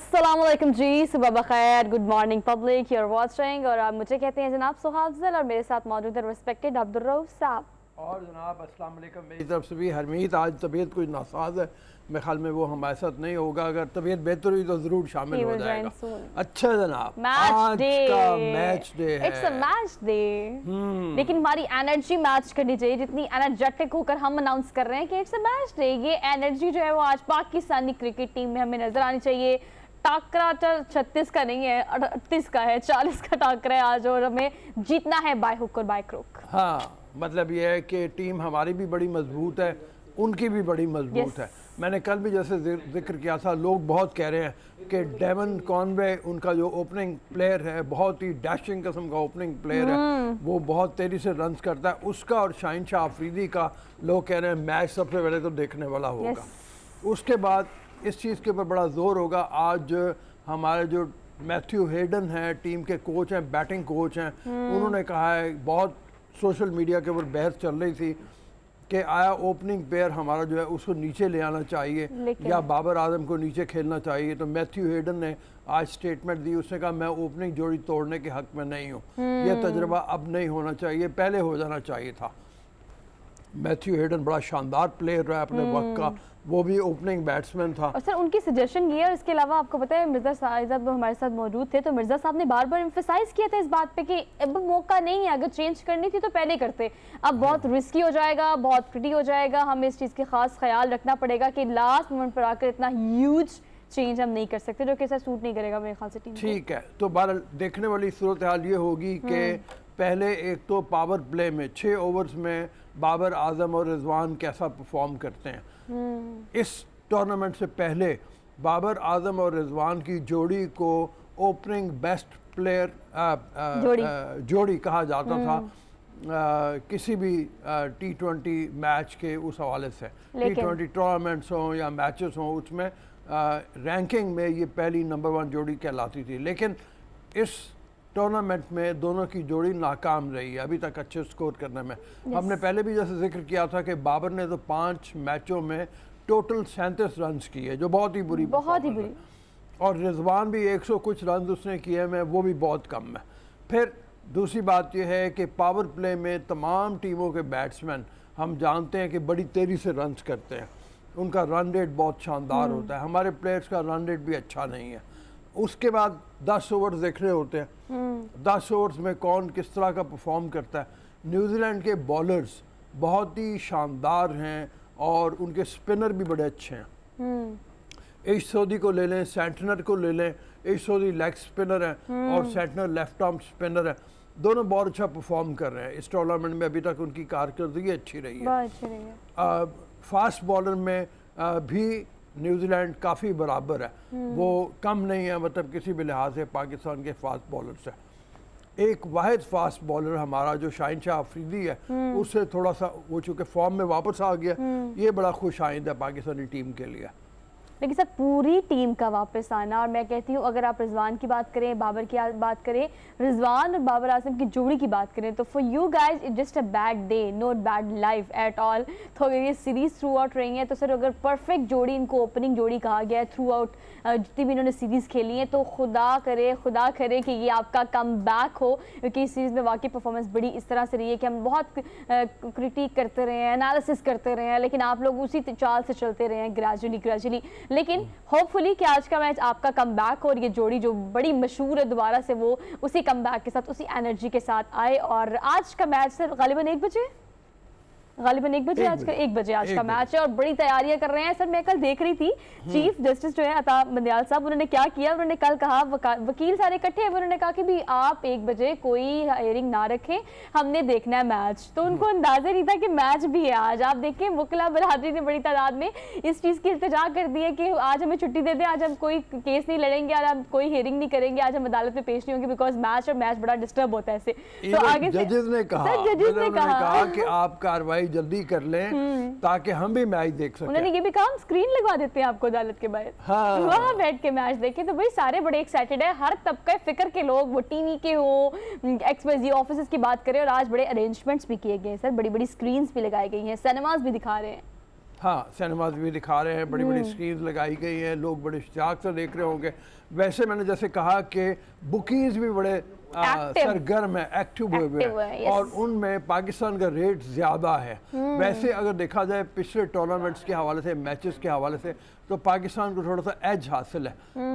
अस्सलामुअलैकुम जी, सुबह बखैर, good morning public, you're watching. और आप मुझे कहते हैं जनाब सुहाब अफजल और मेरे साथ मौजूद है रिस्पेक्टेड अब्दुल रऊफ साहब। और जनाब अस्सलाम वालेकुम मेरी तरफ से भी। हरमीत आज तबीयत कुछ नासाज है, मेरे ख्याल में वो हमारे साथ नहीं होगा। अगर तबीयत बेहतर हुई तो ज़रूर शामिल हो जाएगा। अच्छा जनाब, आज का मैच डे है। इट्स अ मैच डे, लेकिन हमारी एनर्जी मैच करनी चाहिए। जितनी एनर्जेटिक होकर हम अनाउंस कर रहे हैं कि इट्स अ मैच डे, ये एनर्जी जो है वो आज पाकिस्तानी क्रिकेट टीम में हमें नजर आनी चाहिए। टाकरा 36 का नहीं है, 38 का है, 40 का टाकरा है आज और हमें जीतना है बाय हुक और बाय क्रुक। हाँ, मतलब ये है कि टीम हमारी भी बड़ी मजबूत है, उनकी भी बड़ी मजबूत है। मैंने कल भी जैसे जिक्र किया था, लोग बहुत कह रहे हैं कि डेवन कॉनवे उनका जो ओपनिंग प्लेयर है, बहुत ही डैशिंग किस्म का ओपनिंग प्लेयर है, वो बहुत तेज़ी से रन्स करता है। उसका और शाहीन शाह अफरीदी का लोग कह रहे हैं मैच सबसे पहले तो देखने वाला होगा। उसके बाद इस चीज़ के ऊपर बड़ा ज़ोर होगा। आज हमारे जो मैथ्यू हेडन हैं, टीम के कोच हैं, बैटिंग कोच हैं, उन्होंने कहा है, बहुत सोशल मीडिया के ऊपर बहस चल रही थी कि आया ओपनिंग प्लेयर हमारा जो है उसको नीचे ले आना चाहिए या बाबर आजम को नीचे खेलना चाहिए। तो मैथ्यू हेडन ने आज स्टेटमेंट दी, उसने कहा मैं ओपनिंग जोड़ी तोड़ने के हक में नहीं हूँ, यह तजर्बा अब नहीं होना चाहिए, पहले हो जाना चाहिए था। मैथ्यू हेडन बड़ा शानदार प्लेयर रहा है अपने वक्त का, वो भी ओपनिंग बैट्समैन था। और सर उनकी सजेशन ये, और इसके अलावा आपको पता है मिर्जा साहब हमारे साथ मौजूद थे, तो मिर्जा साहब ने बार बार एम्फेसाइज किया था इस बात पे कि अब मौका नहीं है, अगर चेंज करनी थी तो पहले करते, अब बहुत रिस्की हो जाएगा, बहुत प्रिटी हो जाएगा, हमें इस चीज़ की खास ख्याल रखना पड़ेगा कि लास्ट मोमेंट पर आकर इतना ह्यूज चेंज हम नहीं कर सकते, जो कि ऐसा सूट नहीं करेगा मेरे ख्याल से टीम। ठीक है, तो बहरहाल देखने वाली सूरत हाल ये होगी कि पहले एक तो पावर प्ले में 6 ओवर्स में बाबर आजम और रिजवान कैसा परफॉर्म करते हैं। इस टूर्नामेंट से पहले बाबर आजम और रिजवान की जोड़ी को ओपनिंग बेस्ट प्लेयर जोड़ी कहा जाता था किसी भी T20 मैच के उस हवाले से। T20 टूर्नामेंट्स हों या मैचेस हों, उसमें रैंकिंग में ये पहली नंबर 1 जोड़ी कहलाती थी। लेकिन इस टूर्नामेंट में दोनों की जोड़ी नाकाम रही है अभी तक अच्छे स्कोर करने में। हमने पहले भी जैसे जिक्र किया था कि बाबर ने तो 5 मैचों में टोटल 37 रन किए, जो बहुत ही बुरी और रिजवान भी 100 कुछ रन उसने किए में, वो भी बहुत कम है। फिर दूसरी बात यह है कि पावर प्ले में तमाम टीमों के बैट्समैन हम जानते हैं कि बड़ी तेज़ी से रन करते हैं, उनका रन रेट बहुत शानदार होता है। हमारे प्लेयर्स का रन रेट भी अच्छा नहीं है। उसके बाद 10 ओवर देखने होते हैं, 10 ओवर्स में कौन किस तरह का परफॉर्म करता है। न्यूजीलैंड के बॉलर्स बहुत ही शानदार हैं और उनके स्पिनर भी बड़े अच्छे हैं। इश सऊदी को ले लें, सेंटनर को ले लें, इश सऊदी लेग स्पिनर है और सेंटनर लेफ्ट आर्म स्पिनर है, दोनों बहुत अच्छा परफॉर्म कर रहे हैं इस टूर्नामेंट में। अभी तक उनकी कारकर्दगी अच्छी रही है। फास्ट बॉलर में भी न्यूजीलैंड काफ़ी बराबर है, वो कम नहीं है, मतलब किसी भी लिहाज से पाकिस्तान के फास्ट बॉलर से। एक वाहिद फास्ट बॉलर हमारा जो शाहीन शाह अफरीदी है, उससे थोड़ा सा वो चूँकि फॉर्म में वापस आ गया, ये बड़ा खुश आइंदा है पाकिस्तानी टीम के लिए। लेकिन सर पूरी टीम का वापस आना, और मैं कहती हूँ अगर आप रिजवान की बात करें, बाबर की बात करें, रिजवान और बाबर आजम की जोड़ी की बात करें, तो for you guys it just a bad day, not bad life at all. तो अगर ये सीरीज थ्रू आउट रही है, तो सर अगर परफेक्ट जोड़ी, इनको ओपनिंग जोड़ी कहा गया है थ्रू आउट जितनी भी इन्होंने सीरीज़ खेली है, तो खुदा करे कि ये आपका कम बैक हो, क्योंकि इस सीरीज़ में वाकई परफॉर्मेंस बड़ी इस तरह से रही है कि हम बहुत क्रिटिक करते रहे हैं, एनालिसिस करते रहे हैं, लेकिन आप लोग उसी चाल से चलते रहे हैं ग्रेजुअली। लेकिन होपफुली कि आज का मैच आपका कमबैक हो और ये जोड़ी जो बड़ी मशहूर है दोबारा से वो उसी कमबैक के साथ, उसी एनर्जी के साथ आए। और आज का मैच सर गालिबन 1 बजे आज का 1 बजे आज का मैच है और बड़ी तैयारियां कर रहे हैं। सर मैं कल देख रही थी, चीफ जस्टिस जो है अता बंदयाल साहब, उन्होंने क्या किया, उन्होंने कल कहा, वकील सारे इकट्ठे हैं, उन्होंने कहा कि भी आप 1 बजे कोई हियरिंग ना रखें, हमने देखना है मैच। तो उनको अंदाजा नहीं था कि मैच भी है आज। आप देखें वकला बरादरी ने बड़ी तादाद में इस चीज़ की इल्तिजा कर दी है कि आज हमें छुट्टी दे दें, आज हम कोई केस नहीं लड़ेंगे, आज हम कोई हियरिंग नहीं करेंगे, आज हम अदालत में पेश नहीं होंगे, बिकॉज मैच बड़ा डिस्टर्ब होता है ऐसे। तो आगे जजेस ने कहा कि आप कार्रवाई जल्दी कर लें ताकि हम भी मैच देख सकें। उन्होंने ये भी कहा हम स्क्रीन लगवा देते हैं आपको अदालत के बाहर, वहाँ बैठ के मैच देखें। तो भाई सारे बड़े एक्साइटेड है, हर तबके फिक्र के लोग, वो टीवी के हो, एक्सवाईजी ऑफिसेज की बात करें, और आज बड़े अरेंजमेंट्स भी किए गए सर, बड़ी बड़ी स्क्रीन्स भी लगाई गई हैं, सिनेमाज भी दिखा रहे हैं। हाँ, सिनेमाज भी दिखा रहे हैं, बड़ी बड़ी स्क्रीन लगाई गई हैं, लोग बड़े शौक से देख रहे होंगे। वैसे मैंने जैसे कहा कि बुकीज भी बड़े सरगर्म है, एक्टिव हुए हैं, और उनमें पाकिस्तान का रेट ज़्यादा है। वैसे अगर देखा जाए पिछले टूर्नामेंट्स के हवाले से, मैचेस के हवाले से, तो पाकिस्तान को थोड़ा सा एज हासिल है।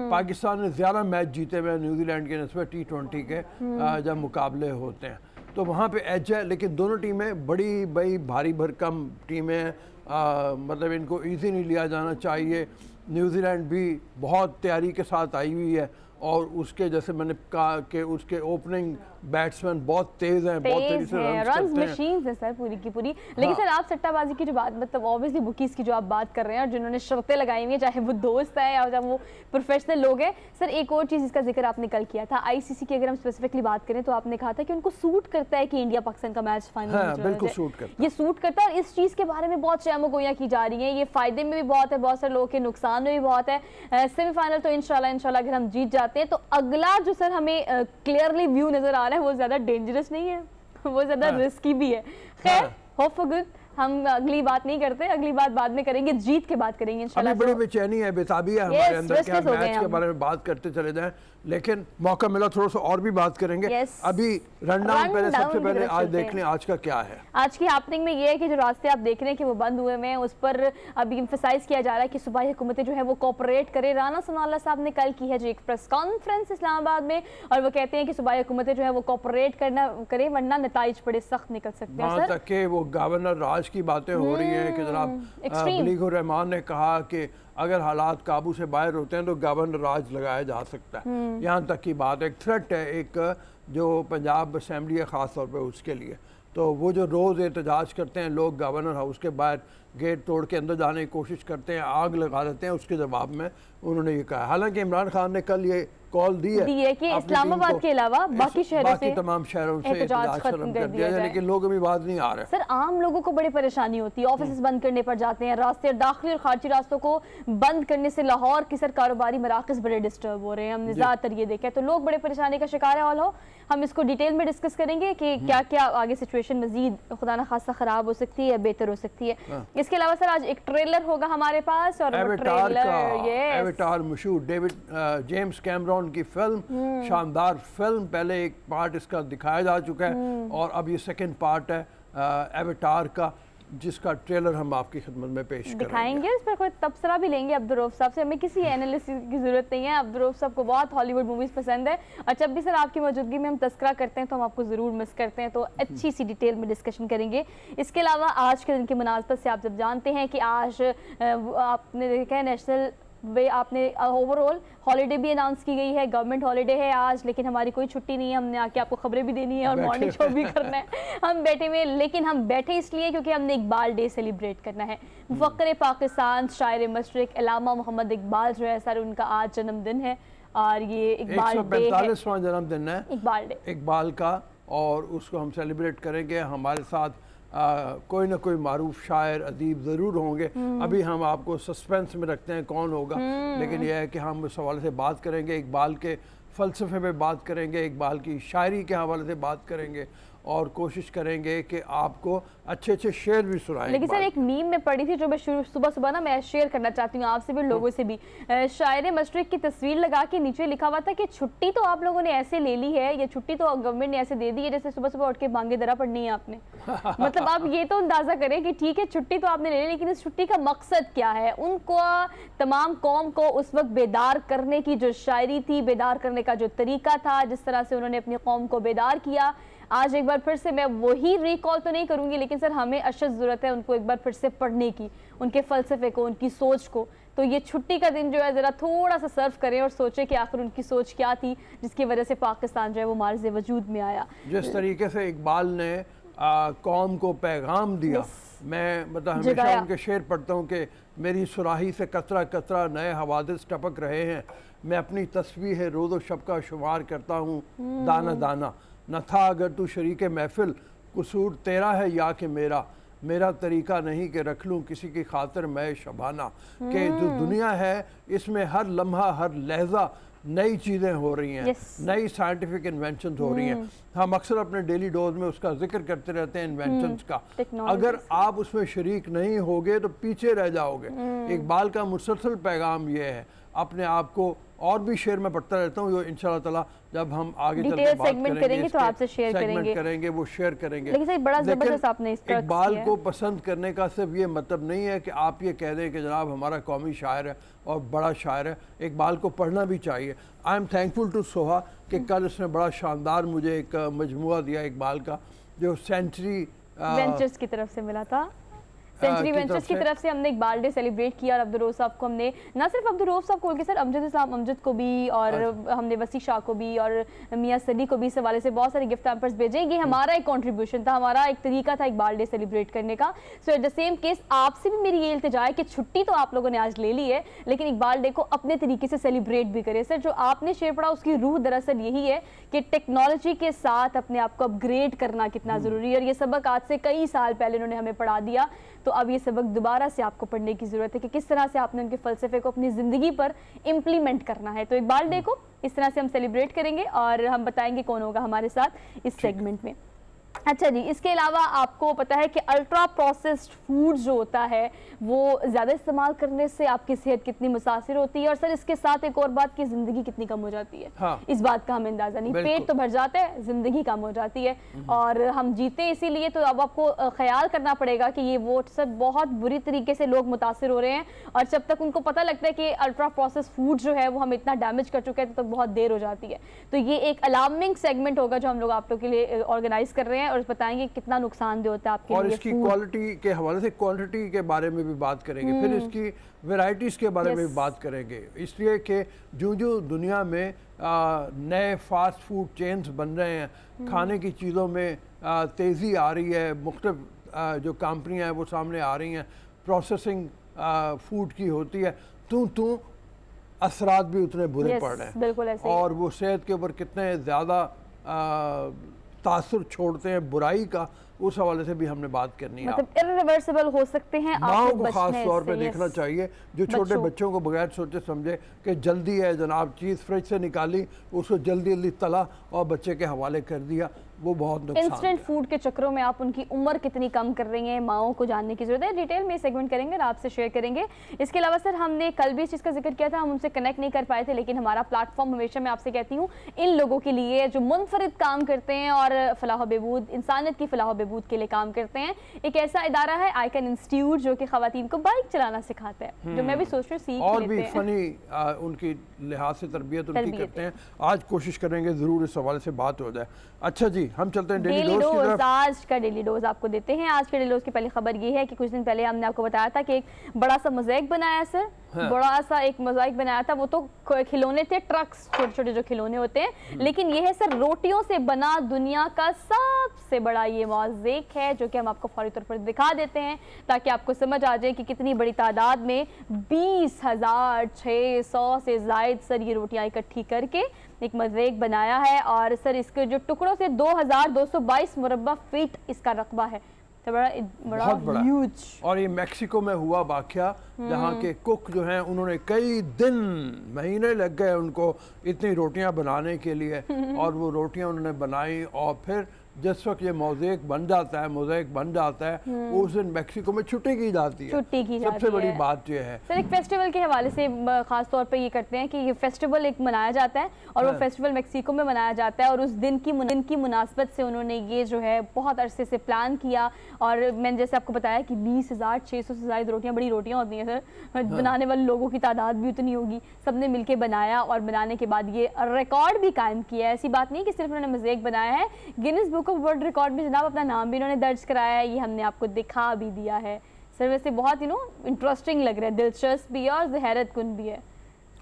पाकिस्तान ने ज़्यादा मैच जीते हुए न्यूजीलैंड के नस्बत T20 के जब मुकाबले होते हैं, तो वहाँ पे एज है। लेकिन दोनों टीमें बड़ी भारी भरकम टीमें हैं, मतलब इनको इजी नहीं लिया जाना चाहिए। न्यूजीलैंड भी बहुत तैयारी के साथ आई हुई है, और उसके जैसे मैंने कहा कि उसके ओपनिंग बैट्समैन बहुत तेज हैं, बहुत तेजी से रन्स मशीन्स हैं सर पूरी की पूरी। लेकिन सर आप सट्टाबाजी की जो बात, मतलब ऑब्वियसली बुकीज की जो आप बात कर रहे हैं और जिन्होंने शर्तें लगाई हुई हैं, चाहे वो दोस्त है या चाहे वो प्रोफेशनल लोग हैं। सर एक और चीज़ इसका जिक्र आपने कल किया था, आईसीसी की अगर हम स्पेसिफिकली बात करें तो आपने कहा था कि उनको सूट करता है कि इंडिया पाकिस्तान का मैच फाइनल बिल्कुल सूट करता है, ये सूट करता है। और इस चीज़ के बारे में बहुत चहमगोइयाँ की जा रही हैं, ये फायदे में भी बहुत है, बहुत सारे लोगों के नुकसान में भी बहुत है। सेमीफाइनल तो इंशाल्लाह अगर हम जीत जाते हैं तो अगला जो सर हमें क्लियरली व्यू नजर आ रहा है वो ज्यादा डेंजरस नहीं है, वो ज्यादा रिस्की भी है। खैर, होप फॉर गुड, हम अगली बात नहीं करते, अगली बात बाद में करेंगे, जीत के बात करेंगे इंशाल्लाह। अभी बड़ी बेचैनी है, बेताबी है हमारे अंदर कि हम मैच के बारे में बात करते चले जाएं, लेकिन मौका मिला थोड़ा सा और भी बात करेंगे। अभी रनडाउन पहले, सबसे पहले आज देख लें आज का क्या है। आज की हैपनिंग में ये है कि जो रास्ते आप देख रहे हैं कि वो बंद हुए हैं, उस पर अभी एम्फसाइज किया जा रहा है कि सूबाई हुकूमतें जो है वो कोऑपरेट करें। राना सनाउल्लाह साहब ने कल की है जो एक प्रेस कॉन्फ्रेंस इस्लामाबाद में, और वो कहते हैं कि सूबाई हुकूमतें जो है वो कोऑपरेट करें, वरना नताइज बड़े सख्त निकल सकते हैं। वहाँ तक कि वो गवर्नर राज की बातें हो रही हैं कि जनाब बलीगुर रहमान ने कहा कि अगर हालात काबू से बाहर होते हैं तो गवर्नर राज लगाया जा सकता है। यहाँ तक की बात, एक थ्रेट है, एक जो पंजाब असेंबली है ख़ास तौर पे उसके लिए। तो वो जो रोज़ एहतजाज करते हैं लोग, गवर्नर हाउस के बाहर गेट तोड़ के अंदर जाने की कोशिश करते हैं, आग लगा देते हैं, उसके जवाब में उन्होंने ये कहा। हालांकि इमरान खान ने कल ये कॉल दी है कि इस्लामाबाद के अलावा बाकी शहरों से, तमाम शहरों से एहतजाज खत्म कर दिया जाए, लेकिन लोग अभी बात नहीं आ रहे। सर आम लोगों को बड़ी परेशानी होती है, ऑफिस बंद करने पर जाते हैं, रास्ते दाखिली और खारजी रास्तों को बंद करने से लाहौर की सर कारोबारी मराकज़ बड़े डिस्टर्ब हो रहे हैं, हमने ज़्यादातर ये देखा है। तो लोग बड़े परेशानी का शिकार है। ऑल हो हम इसको डिटेल में डिस्कस करेंगे कि क्या क्या आगे सिचुएशन मजीद खुदा न खासा ख़राब हो सकती है या बेहतर हो सकती है। इसके अलावा सर आज एक ट्रेलर होगा हमारे पास, और एवेटार मशहूर डेविड जेम्स कैमरॉन की फिल्म, शानदार फिल्म। पहले एक पार्ट इसका दिखाया जा चुका है और अब ये सेकंड पार्ट है एवेटार का, जिसका ट्रेलर हम आपकी खिदमत में पेश दिखाएंगे। इस पर कोई तबसरा भी लेंगे अब्दुल रऊफ साहब से, हमें किसी एनालिसिस की जरूरत नहीं है। अब्दुल रऊफ साहब को बहुत हॉलीवुड मूवीज पसंद है, और जब भी सर आपकी मौजूदगी में हम तस्करा करते हैं तो हम आपको ज़रूर मिस करते हैं, तो अच्छी सी डिटेल में डिस्कशन करेंगे। इसके अलावा आज के दिन की मुनासबत से आप जब जानते हैं कि आज आपने देखा है नेशनल वे, आपने ओवरऑल हॉलीडे भी अनाउंस की गई है, गवर्नमेंट हॉलीडे है आज, लेकिन हमारी कोई छुट्टी नहीं है। हमने आके आपको खबरें भी देनी है और मॉर्निंग शो भी करना है। हम बैठे हुए, लेकिन हम बैठे इसलिए क्योंकि हमने इकबाल डे सेलिब्रेट करना है। मुफक्कर पाकिस्तान, शायर मशरिक अल्लामा मोहम्मद इकबाल जो है सर, उनका आज जन्मदिन है, और ये इकबाल डे है, 145वां जन्मदिन है इकबाल डे इकबाल का, और उसको हम सेलिब्रेट करेंगे। हमारे साथ कोई ना कोई मारूफ शायर अदीब ज़रूर होंगे। अभी हम आपको सस्पेंस में रखते हैं कौन होगा, लेकिन यह है कि हम इस हवाले से बात करेंगे, इकबाल के फ़लसफ़े पे बात करेंगे, इकबाल की शायरी के हवाले से बात करेंगे, और कोशिश करेंगे कि आपको अच्छे अच्छे शेर भी सुनाएं। लेकिन सर एक मीम में पढ़ी थी जो मैं सुबह सुबह ना मैं शेयर करना चाहती हूँ आपसे भी, लोगों से भी। शायर मशरिक की तस्वीर लगा के नीचे लिखा हुआ था कि छुट्टी तो आप लोगों ने ऐसे ले ली है, ये छुट्टी तो गवर्नमेंट ने ऐसे दे दी है जैसे सुबह सुबह उठ के बांगे दरा पढ़नी है आपने। मतलब आप ये तो अंदाजा करें कि ठीक है छुट्टी तो आपने ले ली, लेकिन इस छुट्टी का मकसद क्या है। उनको तमाम कौम को उस वक्त बेदार करने की जो शायरी थी, बेदार करने का जो तरीका था, जिस तरह से उन्होंने अपनी कौम को बेदार किया, आज एक बार फिर से मैं वही रिकॉल तो नहीं करूंगी, लेकिन सर हमें अशद ज़रूरत है उनको एक बार फिर से पढ़ने की, उनके फ़लसफ़े को, उनकी सोच को। तो ये छुट्टी का दिन जो है ज़रा थोड़ा सा सर्व करें और सोचें कि आखिर उनकी सोच क्या थी जिसकी वजह से पाकिस्तान जो है वो मार्ज़ वजूद में आया। जिस तरीके से इकबाल ने कौम को पैगाम दिया, मैं मतलब हमेशा उनके शेर पढ़ता हूँ कि मेरी सुराही से कतरा कतरा नए हवादिस टपक रहे हैं, मैं अपनी तस्वीर है रोज़ व शब का शुमार करता हूँ दाना दाना, न था अगर तू शरीक महफिल, कसूर तेरा है या कि मेरा, मेरा तरीका नहीं कि रख लूँ किसी की खातिर मैं शबाना। कि जो दुनिया है इसमें हर लम्हा हर लहजा नई चीज़ें हो रही हैं, Yes. नई साइंटिफिक इन्वेंशन हो रही हैं। हम अक्सर अपने डेली डोज में उसका जिक्र करते रहते हैं इन्वेंशंस का। Technologies अगर आप उसमें शरीक नहीं होगे तो पीछे रह जाओगे। इकबाल का मुसलसल पैगाम ये है, अपने आप को और भी शेयर में पढ़ता रहता हूँ, जो इंशाल्लाह ताला जब हम आगे चल के Detail बात segment करेंगे तो इसके आपसे शेयर segment करेंगे। वो शेयर करेंगे। लेकिन सर बड़ा लेकिन जबरदस्त आपने इसका इकबाल को पसंद करने का सिर्फ ये मतलब नहीं है कि आप ये कह दें कि जनाब हमारा कौमी शायर है और बड़ा शायर है। इकबाल को पढ़ना भी चाहिए। I am thankful to Soha कि कल उसने बड़ा शानदार मुझे एक मजमुआ दिया इकबाल का, जो सेंचुरी वेंचर्स की तरफ से मिला था। सेंचुरी वेंचर्स की तरफ से हमने इकबाल डे सेलिब्रेट किया और अब्दुल रऊफ साहब को हमने ना सिर्फ अब्दुल रऊफ साहब को बल्कि सर अमजद इस्लाम अमजद को भी और हमने वसी शाह को भी और मियां सली को भी इस हवाले से बहुत सारे गिफ्ट हैम्पर्स भेजे। ये हमारा एक कंट्रीब्यूशन था, हमारा एक तरीका था इकबाल डे सेलिब्रेट करने का। सो एट द सेम केस आपसे भी मेरी ये इल्तिजा है कि छुट्टी तो आप लोगों ने आज ले ली है, लेकिन इकबाल डे को अपने तरीके से सेलिब्रेट भी करें। सर जो आपने शेर पढ़ा उसकी रूह दरअसल यही है कि टेक्नोलॉजी के साथ अपने आप को अपग्रेड करना कितना ज़रूरी है, और ये सबक आज से कई साल पहले उन्होंने हमें पढ़ा दिया। तो अब ये सबक दोबारा से आपको पढ़ने की ज़रूरत है कि किस तरह से आपने उनके फ़लसफ़े को अपनी ज़िंदगी पर इम्प्लीमेंट करना है। तो इकबाल डे को इस तरह से हम सेलिब्रेट करेंगे और हम बताएंगे कौन होगा हमारे साथ इस सेगमेंट में। अच्छा जी, इसके अलावा आपको पता है कि अल्ट्रा प्रोसेस्ड फूड जो होता है वो ज़्यादा इस्तेमाल करने से आपकी सेहत कितनी मुतासिर होती है, और सर इसके साथ एक और बात की ज़िंदगी कितनी कम हो जाती है। हाँ। इस बात का हमें अंदाज़ा नहीं। पेट तो भर जाता है, ज़िंदगी कम हो जाती है, और हम जीते इसीलिए। तो अब आपको ख्याल करना पड़ेगा कि ये वो सब बहुत बुरी तरीके से लोग मुतासिर हो रहे हैं, और जब तक उनको पता लगता है कि अल्ट्रा प्रोसेस्ड फूड जो है वो हमें इतना डैमेज कर चुका है तो बहुत देर हो जाती है। तो ये एक अलार्मिंग सेगमेंट होगा जो हम लोग आप लोग के लिए ऑर्गेनाइज कर रहे हैं और बताएंगे कितना नुकसानदेह होता है आपके लिए। और इसकी क्वालिटी के हवाले से क्वांटिटी के बारे में भी बात करेंगे, फिर इसकी वैरायटीज़ के बारे में भी बात करेंगे, इसलिए कि जो दुनिया में नए फास्ट फूड चेन्स बन रहे हैं, खाने की चीज़ों में तेज़ी आ रही है, मुख्तलिफ जो कंपनियां हैं वो सामने आ रही हैं, प्रोसेसिंग फूड की होती है, तो असरात भी उतने बुरे पड़ रहे हैं। बिल्कुल ऐसे और वो सेहत के ऊपर कितने ज़्यादा तासुर छोड़ते हैं बुराई का, उस हवाले से भी हमने बात करनी है। मतलब इरिवर्सिबल हो सकते हैं। माओ को खास तौर पे देखना चाहिए, जो छोटे बच्चों को बगैर सोचे समझे कि जल्दी है जनाब, चीज़ फ्रिज से निकाली, उसको जल्दी जल्दी तला और बच्चे के हवाले कर दिया, वो बहुत नुकसान। इंस्टेंट फूड के चक्करों में आप उनकी उम्र कितनी कम कर रही हैं, माओं को जानने की जरूरत है। डिटेल में सेगमेंट करेंगे और आपसे शेयर करेंगे। इसके अलावा सर हमने कल भी इस चीज़ का जिक्र किया था, हम उनसे कनेक्ट नहीं कर पाए थे, लेकिन हमारा प्लेटफॉर्म हमेशा मैं आपसे कहती हूँ इन लोगों के लिए जो मुनफरिद काम करते हैं और फलाह बहबूद, इंसानियत की फलाह बहबूद के लिए काम करते हैं। एक ऐसा इदारा है आइकन इंस्टीट्यूट जो कि खवातीन को बाइक चलाना सिखाता है, जो मैं भी सोच रही हूँ सीख और लेते भी हैं। फनी उनकी लिहाज से तरबियत उनकी करते हैं। आज कोशिश करेंगे ज़रूर इस हवाले से बात हो जाए। अच्छा जी, हम चलते हैं डेली डोज की तरफ। आज का डेली डोज आपको देते हैं। आज के डेली डोज की पहली खबर ये है कि कुछ दिन पहले हमने आपको बताया था कि एक बड़ा सा मोज़ेक बनाया सर। हाँ। बड़ा सा एक मोज़ेक बनाया था, वो तो खिलौने थे, ट्रक्स, छोटे छोटे जो खिलौने होते हैं, लेकिन ये है सर रोटियों से बना दुनिया का सबसे बड़ा ये मोज़ेक है, जो कि हम आपको फौरी तौर पर दिखा देते हैं ताकि आपको समझ आ जाए कि कितनी बड़ी तादाद में 20,600 से ज़ायद सर ये रोटियां इकट्ठी करके एक मोज़ेक बनाया है। और सर इसके जो टुकड़ों से 2222 मुरब्बा फीट इसका रकबा है, तो बड़ा ह्यूज। और ये मेक्सिको में हुआ वाक़या, जहाँ के कुक जो हैं उन्होंने कई दिन, महीने लग गए उनको इतनी रोटियां बनाने के लिए, और वो रोटियां उन्होंने बनाई, और फिर जिस वक्त ये मोज़ेक बन जाता है उस दिन मेक्सिको में छुट्टी की जाती है। सबसे बड़ी बात ये है सर, एक फेस्टिवल के हवाले से खास तौर पे ये करते हैं कि ये फेस्टिवल एक मनाया जाता है, और वो फेस्टिवल मेक्सिको में मनाया जाता है, और उस दिन की मुनासबत से उन्होंने ये जो है बहुत अरसे से प्लान किया। और मैंने जैसे आपको बताया कि 20,600 से ज़्यादा रोटियाँ, बड़ी रोटियाँ होती हैं सर, बनाने वाले लोगों की तादाद भी उतनी होगी, सबने मिलकर बनाया, और बनाने के बाद ये रिकॉर्ड भी कायम किया है। ऐसी बात नहीं कि सिर्फ उन्होंने मोज़ेक बनाया है, Guinness book of world record में जनाब अपना नाम भी इन्होंने दर्ज कराया है, ये हमने आपको दिखा भी दिया है। सर वैसे बहुत इंटरेस्टिंग लग रहा है, दिलचस्प भी है और हैरत कुन भी है।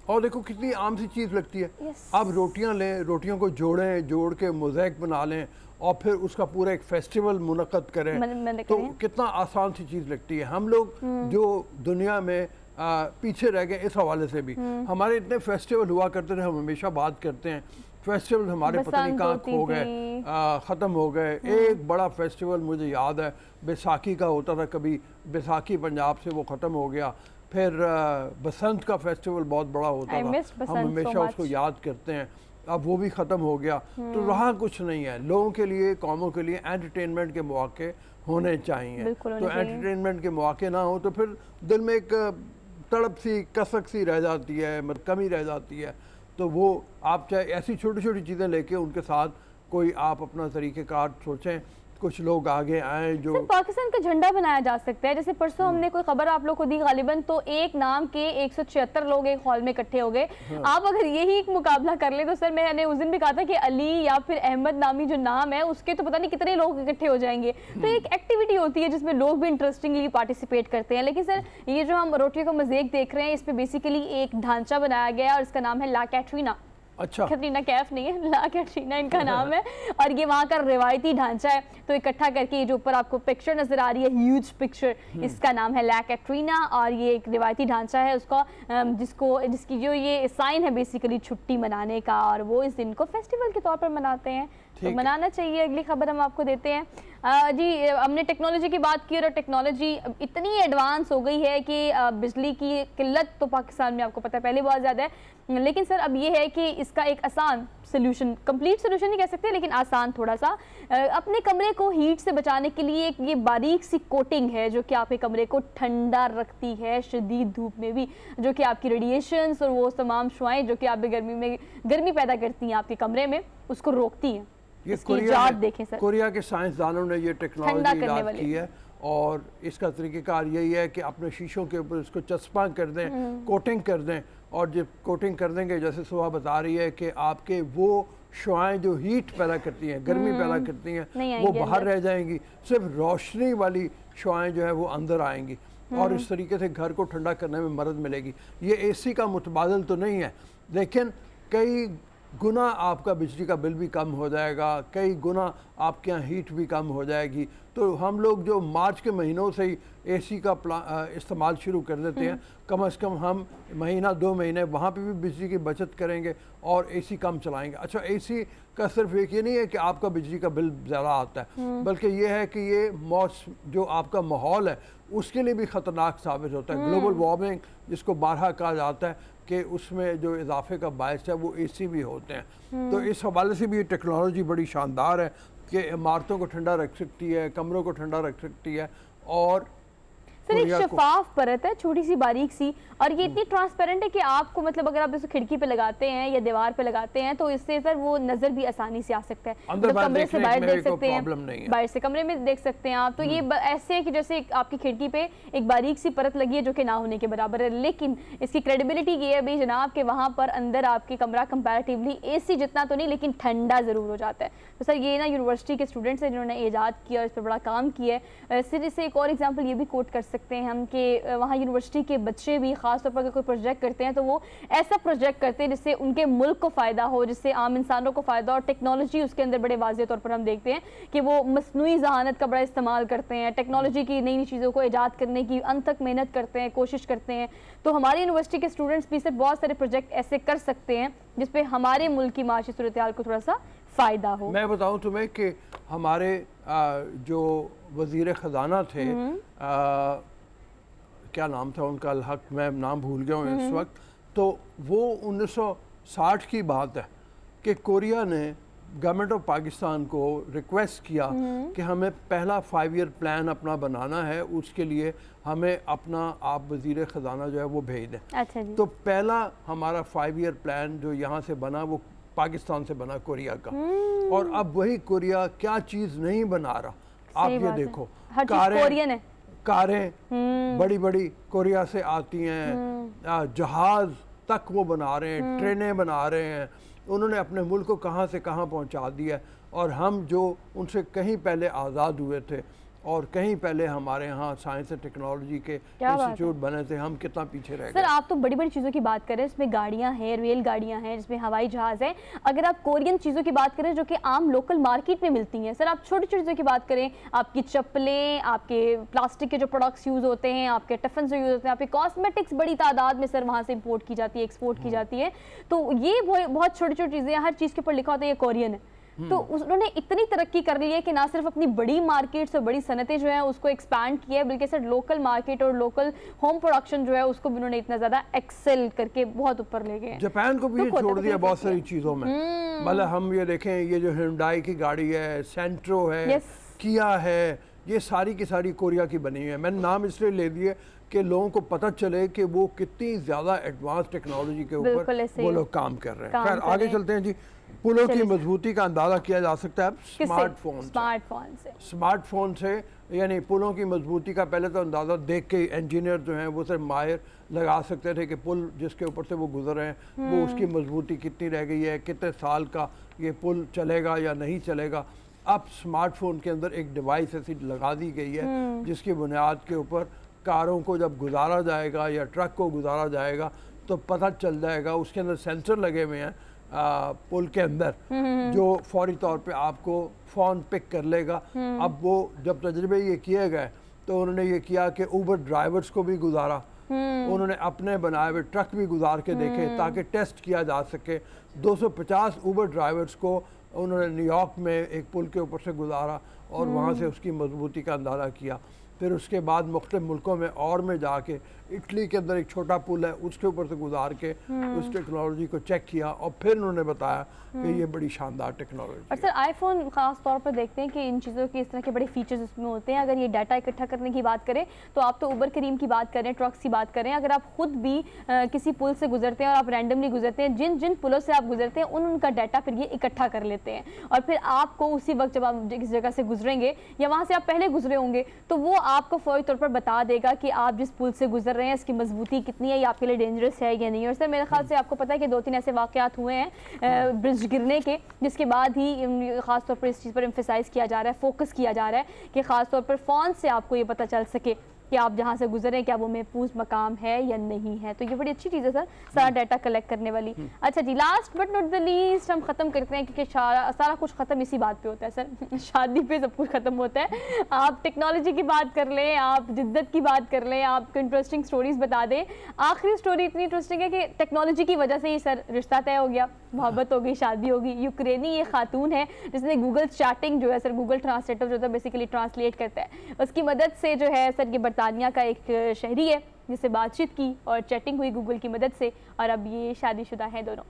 और देखो कितनी आम सी चीज़ लगती है। आप रोटियां लें, रोटियों को जोड़ के मोज़ेक बना लें, और फिर उसका पूरा एक फेस्टिवल मुनक़द करें, तो कितना आसान सी चीज़ लगती है। हम लोग जो दुनिया में पीछे रह गए इस हवाले से भी, हमारे इतने फेस्टिवल हुआ करते थे, हम हमेशा बात करते हैं फेस्टिवल हमारे पता नहीं कहाँ खो गए, ख़त्म हो गए। एक बड़ा फेस्टिवल मुझे याद है, बैसाखी का होता था, कभी बैसाखी पंजाब से वो ख़त्म हो गया, फिर बसंत का फेस्टिवल बहुत बड़ा होता I था, missed हम बसंत so हमेशा उसको much. याद करते हैं। अब वो भी ख़त्म हो गया, तो रहा कुछ नहीं है। लोगों के लिए, कौमों के लिए एंटरटेनमेंट के मौके होने चाहिए। बिल्कुल होने तो चाहिए। एंटरटेनमेंट के मौके ना हो तो फिर दिल में एक तड़प सी, कसक सी रह जाती है, कमी रह जाती है। तो वो आप चाहे ऐसी छोटी छोटी चीज़ें लेके उनके साथ कोई आप अपना तरीक़ेकार सोचें, कुछ लोग आगे आएँ जो सर पाकिस्तान का झंडा बनाया जा सकता है। जैसे परसों हमने कोई खबर आप लोग को दी गालिबन, तो एक नाम के 176 लोग एक हॉल में इकट्ठे हो गए। आप अगर यही एक मुकाबला कर ले तो सर मैंने उस दिन भी कहा था कि अली या फिर अहमद नामी जो नाम है उसके तो पता नहीं कितने लोग इकट्ठे हो जाएंगे। तो एक एक्टिविटी होती है जिसमें लोग भी इंटरेस्टिंगली पार्टिसिपेट करते हैं। लेकिन सर ये जो हम रोटियों का मज़ेक देख रहे हैं, इस पर बेसिकली एक ढांचा बनाया गया है और इसका नाम है ला कैटरीना। अच्छा, कैटरीना कैफ नहीं है, ला कैटरीना इनका नाम है। और ये वहाँ का रिवायती ढांचा है। तो इकट्ठा करके ये जो ऊपर आपको पिक्चर नजर आ रही है, ह्यूज पिक्चर, इसका नाम है ला कैटरीना। और ये एक रिवायती ढांचा है उसका, जिसकी जो ये साइन है बेसिकली छुट्टी मनाने का, और वो इस दिन को फेस्टिवल के तौर पर मनाते हैं। तो मनाना चाहिए। अगली खबर हम आपको देते हैं। जी हमने टेक्नोलॉजी की बात की और टेक्नोलॉजी इतनी एडवांस हो गई है कि बिजली की किल्लत तो पाकिस्तान में आपको पता है पहले बहुत ज़्यादा है। लेकिन सर अब ये है कि इसका एक आसान सोल्यूशन, कंप्लीट सोल्यूशन नहीं कह सकते लेकिन आसान थोड़ा सा, अपने कमरे को हीट से बचाने के लिए एक ये बारीक सी कोटिंग है जो कि आपके कमरे को ठंडा रखती है शदीद धूप में भी, जो कि आपकी रेडिएशंस और वो तमाम शुआएं जो कि आप गर्मी पैदा करती हैं आपके कमरे में, उसको रोकती हैं। ये कोरिया के साइंसदानों ने ये टेक्नोलॉजी इजाद की है और इसका तरीक़ेकार यही है कि अपने शीशों के ऊपर इसको चस्पा कर दें, कोटिंग कर दें, और जब कोटिंग कर देंगे, जैसे सुबह बता रही है कि आपके वो शुआएं जो हीट पैदा करती हैं, गर्मी पैदा करती हैं, वो बाहर रह जाएंगी, सिर्फ रोशनी वाली शुआएं जो है वो अंदर आएंगी और इस तरीके से घर को ठंडा करने में मदद मिलेगी। ये एसी का मुतबादल तो नहीं है, लेकिन कई गुना आपका बिजली का बिल भी कम हो जाएगा, कई गुना आपके यहाँ हीट भी कम हो जाएगी। तो हम लोग जो मार्च के महीनों से ही एसी का इस्तेमाल शुरू कर देते हैं, कम से कम हम महीना 2 महीने वहाँ पे भी बिजली की बचत करेंगे और एसी कम चलाएंगे। अच्छा, एसी का सिर्फ एक ये नहीं है कि आपका बिजली का बिल ज़्यादा आता है, बल्कि ये है कि ये जो आपका माहौल है उसके लिए भी ख़तरनाक साबित होता है। ग्लोबल वार्मिंग जिसको बारहा कहा जाता है कि उसमें जो इजाफे का बायस है वो एसी भी होते हैं। तो इस हवाले से भी ये टेक्नोलॉजी बड़ी शानदार है कि इमारतों को ठंडा रख सकती है, कमरों को ठंडा रख सकती है। और सर एक शफाफ परत है छोटी सी बारीक सी, और ये इतनी ट्रांसपेरेंट है कि आपको मतलब अगर आप इसे खिड़की पे लगाते हैं या दीवार पे लगाते हैं तो इससे सर वो नजर भी आसानी से आ सकता है। मतलब कमरे से बाहर देख सकते हैं, बाहर से कमरे में देख सकते हैं आप। तो ये ऐसे है कि जैसे आपकी खिड़की पे एक बारीक सी परत लगी है जो कि ना होने के बराबर है। लेकिन इसकी क्रेडिबिलिटी ये है भाई जनाब कि वहाँ पर अंदर आपके कमरा कंपैरेटिवली एसी जितना तो नहीं लेकिन ठंडा जरूर हो जाता है। तो सर ये ना यूनिवर्सिटी के स्टूडेंट्स हैं जिन्होंने ईजाद किया, इस पर बड़ा काम किया है। सिर्फ इससे एक और एग्जाम्पल ये भी कोट कर सकते हैं हम कि वहाँ यूनिवर्सिटी के बच्चे भी खास तौर पर अगर कोई प्रोजेक्ट करते हैं तो वो ऐसा प्रोजेक्ट करते हैं जिससे उनके मुल्क को फ़ायदा हो, जिससे आम इंसानों को फ़ायदा हो। और टेक्नोलॉजी उसके अंदर बड़े वाज़ेह तौर पर हम देखते हैं कि वो मसनूई ज़हानत का बड़ा इस्तेमाल करते हैं, टेक्नोलॉजी की नई नई चीज़ों को ईजाद करने की अंत तक मेहनत करते हैं, कोशिश करते हैं। तो हमारी यूनिवर्सिटी के स्टूडेंट्स भी सिर्फ बहुत सारे प्रोजेक्ट ऐसे कर सकते हैं जिसपे हमारे मुल्क की माशी सूरत हाल को थोड़ा सा फ़ायदा हो। मैं बताऊं तुम्हें कि हमारे जो वज़ीर ख़जाना थे, क्या नाम था उनका, हक मैं नाम भूल गया हूँ इस वक्त, तो वो 1960 की बात है कि कोरिया ने गवर्नमेंट ऑफ पाकिस्तान को रिक्वेस्ट किया कि हमें पहला 5 ईयर प्लान अपना बनाना है, उसके लिए हमें अपना आप वज़ीर ख़जाना जो है वो भेज दें। अच्छा जी। तो पहला हमारा 5 ईयर प्लान जो यहाँ से बना वो पाकिस्तान से बना, कोरिया का। और अब वही कोरिया क्या चीज़ नहीं बना रहा, आप ये देखो, कारें बड़ी बड़ी कोरिया से आती हैं, जहाज तक वो बना रहे हैं, ट्रेनें बना रहे हैं। उन्होंने अपने मुल्क को कहाँ से कहाँ पहुँचा दिया। और हम जो उनसे कहीं पहले आज़ाद हुए थे और कहीं पहले हमारे यहाँ साइंस एंड टेक्नोलॉजी के इंस्टीट्यूट बने थे, हम कितना पीछे रह गए। सर आप तो बड़ी बड़ी चीज़ों की बात करें, इसमें गाड़ियाँ हैं, रेल गाड़ियाँ हैं, जिसमें हवाई जहाज़ है। अगर आप कोरियन चीज़ों की बात करें जो कि आम लोकल मार्केट में मिलती हैं, सर आप छोटी छोटी चीज़ों की बात करें, आपकी चप्पलें, आपके प्लास्टिक के जो प्रोडक्ट्स यूज़ होते हैं, आपके टिफिन जो यूज़ होते हैं, आपके कॉस्मेटिक्स बड़ी तादाद में सर वहाँ से इम्पोर्ट की जाती है, एक्सपोर्ट की जाती है। तो ये बहुत छोटी छोटी चीज़ें, हर चीज़ के ऊपर लिखा होता है ये कोरियन है। तो उन्होंने इतनी तरक्की कर ली है कि ना सिर्फ अपनी बड़ी मार्केट्स और बड़ी सनतें जो हैं उसको एक्सपैंड किया है, बल्कि सर लोकल मार्केट और लोकल होम प्रोडक्शन जो है उसको भी उन्होंने इतना ज़्यादा एक्सेल करके बहुत ऊपर ले गए। जापान को भी छोड़ दिया बहुत सारी चीज़ों में। मतलब हम ये देखें, ये जो हिंडाई की गाड़ी है, सेंट्रो है, किया है, ये सारी की सारी कोरिया की बनी है। मैंने नाम इसलिए ले दिए कि लोगों को पता चले कि वो कितनी ज़्यादा एडवांस टेक्नोलॉजी के ऊपर वो लोग काम कर रहे हैं। खैर आगे चलते हैं जी। पुलों की मजबूती का अंदाज़ा किया जा सकता है स्मार्टफोन से, यानी पुलों की मजबूती का पहले तो अंदाज़ा देख के इंजीनियर जो हैं वो सिर्फ माहिर लगा सकते थे कि पुल जिसके ऊपर से वो गुजर रहे हैं वो उसकी मजबूती कितनी रह गई है, कितने साल का ये पुल चलेगा या नहीं चलेगा। अब स्मार्टफोन के अंदर एक डिवाइस ऐसी लगा दी गई है जिसकी बुनियाद के ऊपर कारों को जब गुजारा जाएगा या ट्रक को गुजारा जाएगा तो पता चल जाएगा। उसके अंदर सेंसर लगे हुए हैं पुल के अंदर जो फौरी तौर पे आपको फ़ोन पिक कर लेगा। अब वो जब तजर्बे ये किए गए तो उन्होंने ये किया कि ऊबर ड्राइवर्स को भी गुजारा, उन्होंने अपने बनाए हुए ट्रक भी गुजार के देखे ताकि टेस्ट किया जा सके। 250 ऊबर ड्राइवर्स को उन्होंने न्यूयॉर्क में एक पुल के ऊपर से गुजारा और वहाँ से उसकी मजबूती का अंदाज़ा किया। फिर उसके बाद मुख्तलिफ मुल्कों में और में जाके इटली के अंदर एक छोटा पुल है उसके ऊपर से गुजार के उस टेक्नोलॉजी को चेक किया और फिर उन्होंने बताया कि ये बड़ी शानदार टेक्नोलॉजी है। और सर आईफोन ख़ास तौर पर देखते हैं कि इन चीज़ों के इस तरह के बड़े फीचर्स उसमें होते हैं। अगर ये डाटा इकट्ठा करने की बात करें तो आप तो उबर करीम की बात करें, ट्रक्स की बात करें, अगर आप खुद भी किसी पुल से गुजरते हैं और आप रैंडमली गुजरते हैं, जिन जिन पुलों से आप गुजरते हैं उनका डाटा फिर ये इकट्ठा कर लेते हैं और फिर आपको उसी वक्त जब आप किसी जगह से गुजरेंगे या वहाँ से आप पहले गुजरे होंगे तो वो आपको फौरी तौर पर बता देगा कि आप जिस पुल से गुजर रहे हैं इसकी मजबूती कितनी है, ये आपके लिए डेंजरस है या नहीं। और सर मेरे ख्याल से आपको पता है कि 2-3 ऐसे वाक़यात हुए हैं ब्रिज गिरने के जिसके बाद ही ख़ास तौर पर इस चीज़ पर एम्फेसाइज किया जा रहा है, फोकस किया जा रहा है कि ख़ास तौर पर फ़ोन से आपको ये पता चल सके कि आप जहाँ से गुजरे क्या वो महफूज मकाम है या नहीं है। तो ये बड़ी अच्छी चीज़ है सर, सारा डाटा कलेक्ट करने वाली। अच्छा जी, last but not the least हम ख़त्म करते हैं क्योंकि सारा कुछ ख़त्म इसी बात पे होता है सर शादी पे सब कुछ ख़त्म होता है। आप टेक्नोलॉजी की बात कर लें, आप जिद्दत की बात कर लें, आपको इंटरेस्टिंग स्टोरीज बता दें। आखिरी स्टोरी इतनी इंटरेस्टिंग है कि टेक्नोलॉजी की वजह से ही सर रिश्ता तय हो गया, मोहब्बत हो गई, शादी होगी। यूक्रेनी ये खातून है जिसने गूगल चैटिंग जो है सर, गूगल ट्रांसलेटर जो है बेसिकली ट्रांसलेट करता है, उसकी मदद से जो है सर ये बरतानिया का एक शहरी है जिससे बातचीत की और चैटिंग हुई गूगल की मदद से और अब ये शादीशुदा हैं दोनों।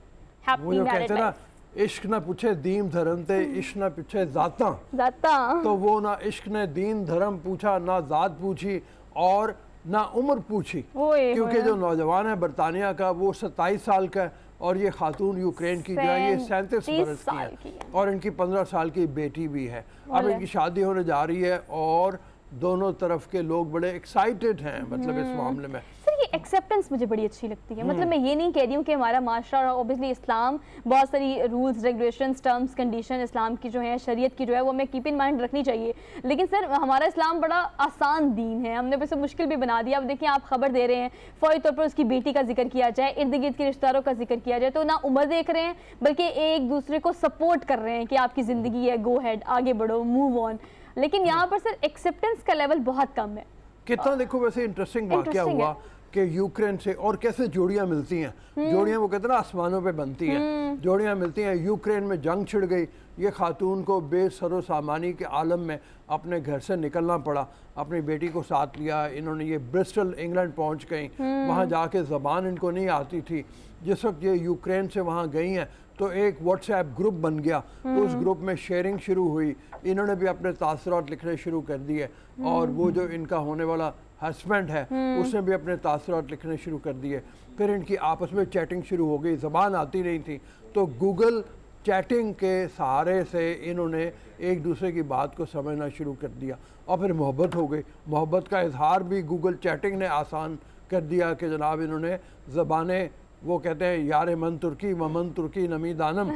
Happy married life. इश्क ना पूछे दीन धर्म ते, इश्क ना पूछे जाता, तो वो ना इश्क ने दीन धर्म पूछा, ना जात पूछी और ना उम्र पूछी। क्योंकि जो नौजवान है बरतानिया का वो 27 साल का है और ये खातून यूक्रेन की जो है ये 37 बरस की है और इनकी 15 साल की बेटी भी है। अब इनकी शादी होने जा रही है और दोनों तरफ के लोग बड़े एक्साइटेड हैं मतलब इस मामले में। सर ये एक्सेप्टेंस मुझे बड़ी अच्छी लगती है। मतलब मैं ये नहीं कह रही हूँ कि हमारा माशरा और ऑब्वियसली इस्लाम बहुत सारी रूल्स रेगुलेशंस टर्म्स कंडीशन इस्लाम की जो है शरीयत की जो है वो हमें कीप इन माइंड रखनी चाहिए, लेकिन सर हमारा इस्लाम बड़ा आसान दीन है, हमने वैसे मुश्किल भी बना दिया। अब देखिए आप खबर दे रहे हैं फौरी तौर पर उसकी बेटी का जिक्र किया जाए, इर्द गिर्द के रिश्तेदारों का जिक्र किया जाए, तो ना उम्र देख रहे हैं बल्कि एक दूसरे को सपोर्ट कर रहे हैं कि आपकी ज़िंदगी है, गो हेड, आगे बढ़ो, मूव ऑन। लेकिन यहाँ पर सर एक्सेप्टेंस का लेवल बहुत कम है। कितना देखो वैसे इंटरेस्टिंग वाकया हुआ कि यूक्रेन से और कैसे जोड़ियां मिलती हैं। जोड़ियां वो कहते हैं ना आसमानों पे बनती हैं, जोड़ियां मिलती हैं। यूक्रेन में जंग छिड़ गई, ये खातून को बेसरो सामानी के आलम में अपने घर से निकलना पड़ा, अपनी बेटी को साथ लिया। इन्होंने ये ब्रिस्टल इंग्लैंड पहुंच गई, वहाँ जाके ज़बान इनको नहीं आती थी। जिस वक्त ये यूक्रेन से वहाँ गई हैं तो एक व्हाट्सएप ग्रुप बन गया, उस ग्रुप में शेयरिंग शुरू हुई, इन्होंने भी अपने तासरात लिखने शुरू कर दिए और वो जो इनका होने वाला हस्बैंड है उसने भी अपने तासरात लिखने शुरू कर दिए। फिर इनकी आपस में चैटिंग शुरू हो गई, ज़बान आती नहीं थी तो गूगल चैटिंग के सहारे से इन्होंने एक दूसरे की बात को समझना शुरू कर दिया और फिर मोहब्बत हो गई। मोहब्बत का इजहार भी गूगल चैटिंग ने आसान कर दिया कि जनाब इन्होंने ज़बानें, वो कहते हैं यार मन तुर्की वमन तुर्की नमी दानम,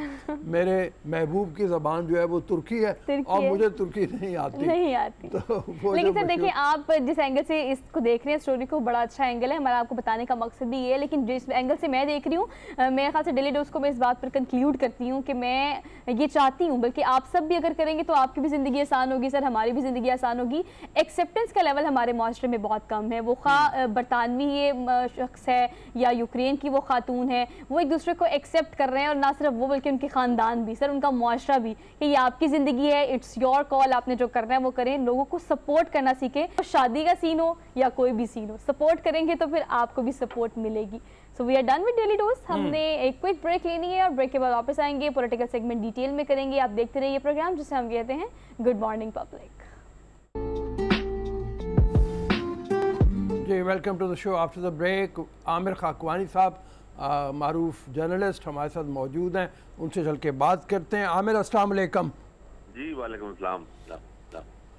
मेरे महबूब की ज़बान जो है वो तुर्की है और मुझे तुर्की नहीं आती। तो लेकिन सर देखिए आप जिस एंगल से इसको देख रहे हैं स्टोरी को, बड़ा अच्छा एंगल है, हमारा आपको बताने का मकसद भी ये है। लेकिन जिस एंगल से मैं देख रही हूँ, मेरे ख्याल से डेली डोज को मैं इस बात पर कंक्लूड करती हूँ कि मैं ये चाहती हूँ, बल्कि आप सब भी अगर करेंगे तो आपकी भी ज़िंदगी आसान होगी सर, हमारी भी ज़िंदगी आसान होगी। एक्सेप्टेंस का लेवल हमारे माशरे में बहुत कम है, वो खा बरतानवी ये शख्स है या यूक्रेन की वो खातून हैं, वो एक दूसरे को एक्सेप्ट कर रहे हैं, और ना सिर्फ वो बल्कि उनके ख़ानदान भी, सर उनका मुआशरा भी, कि ये आपकी ज़िंदगी है, इट्स योर कॉल, आपने जो करना है वो करें। लोगों को सपोर्ट करना सीखें, तो शादी का सीन हो या कोई भी सीन हो, सपोर्ट करेंगे तो फिर आपको भी सपोर्ट मिलेगी। So we are done with daily dose. हमने एक क्विक ब्रेक लेनी है और ब्रेक के बाद वापस आएंगे, पॉलिटिकल सेगमेंट डिटेल में करेंगे। आप देखते रहिए प्रोग्राम जिसे हम कहते हैं गुड मॉर्निंग पब्लिक। जी, welcome to the show after the break. Aamir Khakwani साहब मारूफ जर्नलिस्ट हमारे साथ मौजूद हैं, उनसे चल के बात करते हैं। आमिर अस्सलाम वालेकुम। जी वालेकुम सलाम।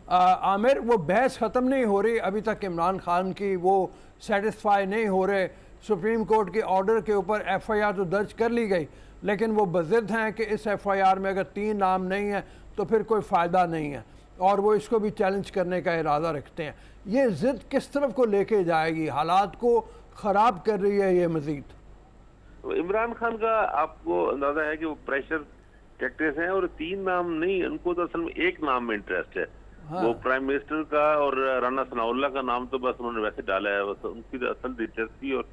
आमिर, वो बहस ख़त्म नहीं हो रही अभी तक, इमरान खान की वो सेटिस्फाई नहीं हो रहे। सुप्रीम कोर्ट के ऑर्डर के ऊपर FIR तो दर्ज कर ली गई, लेकिन वो बज़िद हैं कि इस FIR में अगर 3 नाम नहीं है तो फिर कोई फ़ायदा नहीं है, और वो इसको भी चैलेंज करने का इरादा रखते हैं। ये ज़िद किस तरफ को लेके जाएगी? हालात को ख़राब कर रही है ये मज़ीद? तो इमरान खान का आपको अंदाजा है कि वो प्रेशर टैक्टिक्स हैं, और 3 नाम नहीं, उनको तो असल में एक नाम में इंटरेस्ट है। हाँ। वो प्राइम मिनिस्टर का और राना सनाउल्लाह का नाम तो बस उन्होंने वैसे डाला है, बस उनकी असल दिलचस्पी और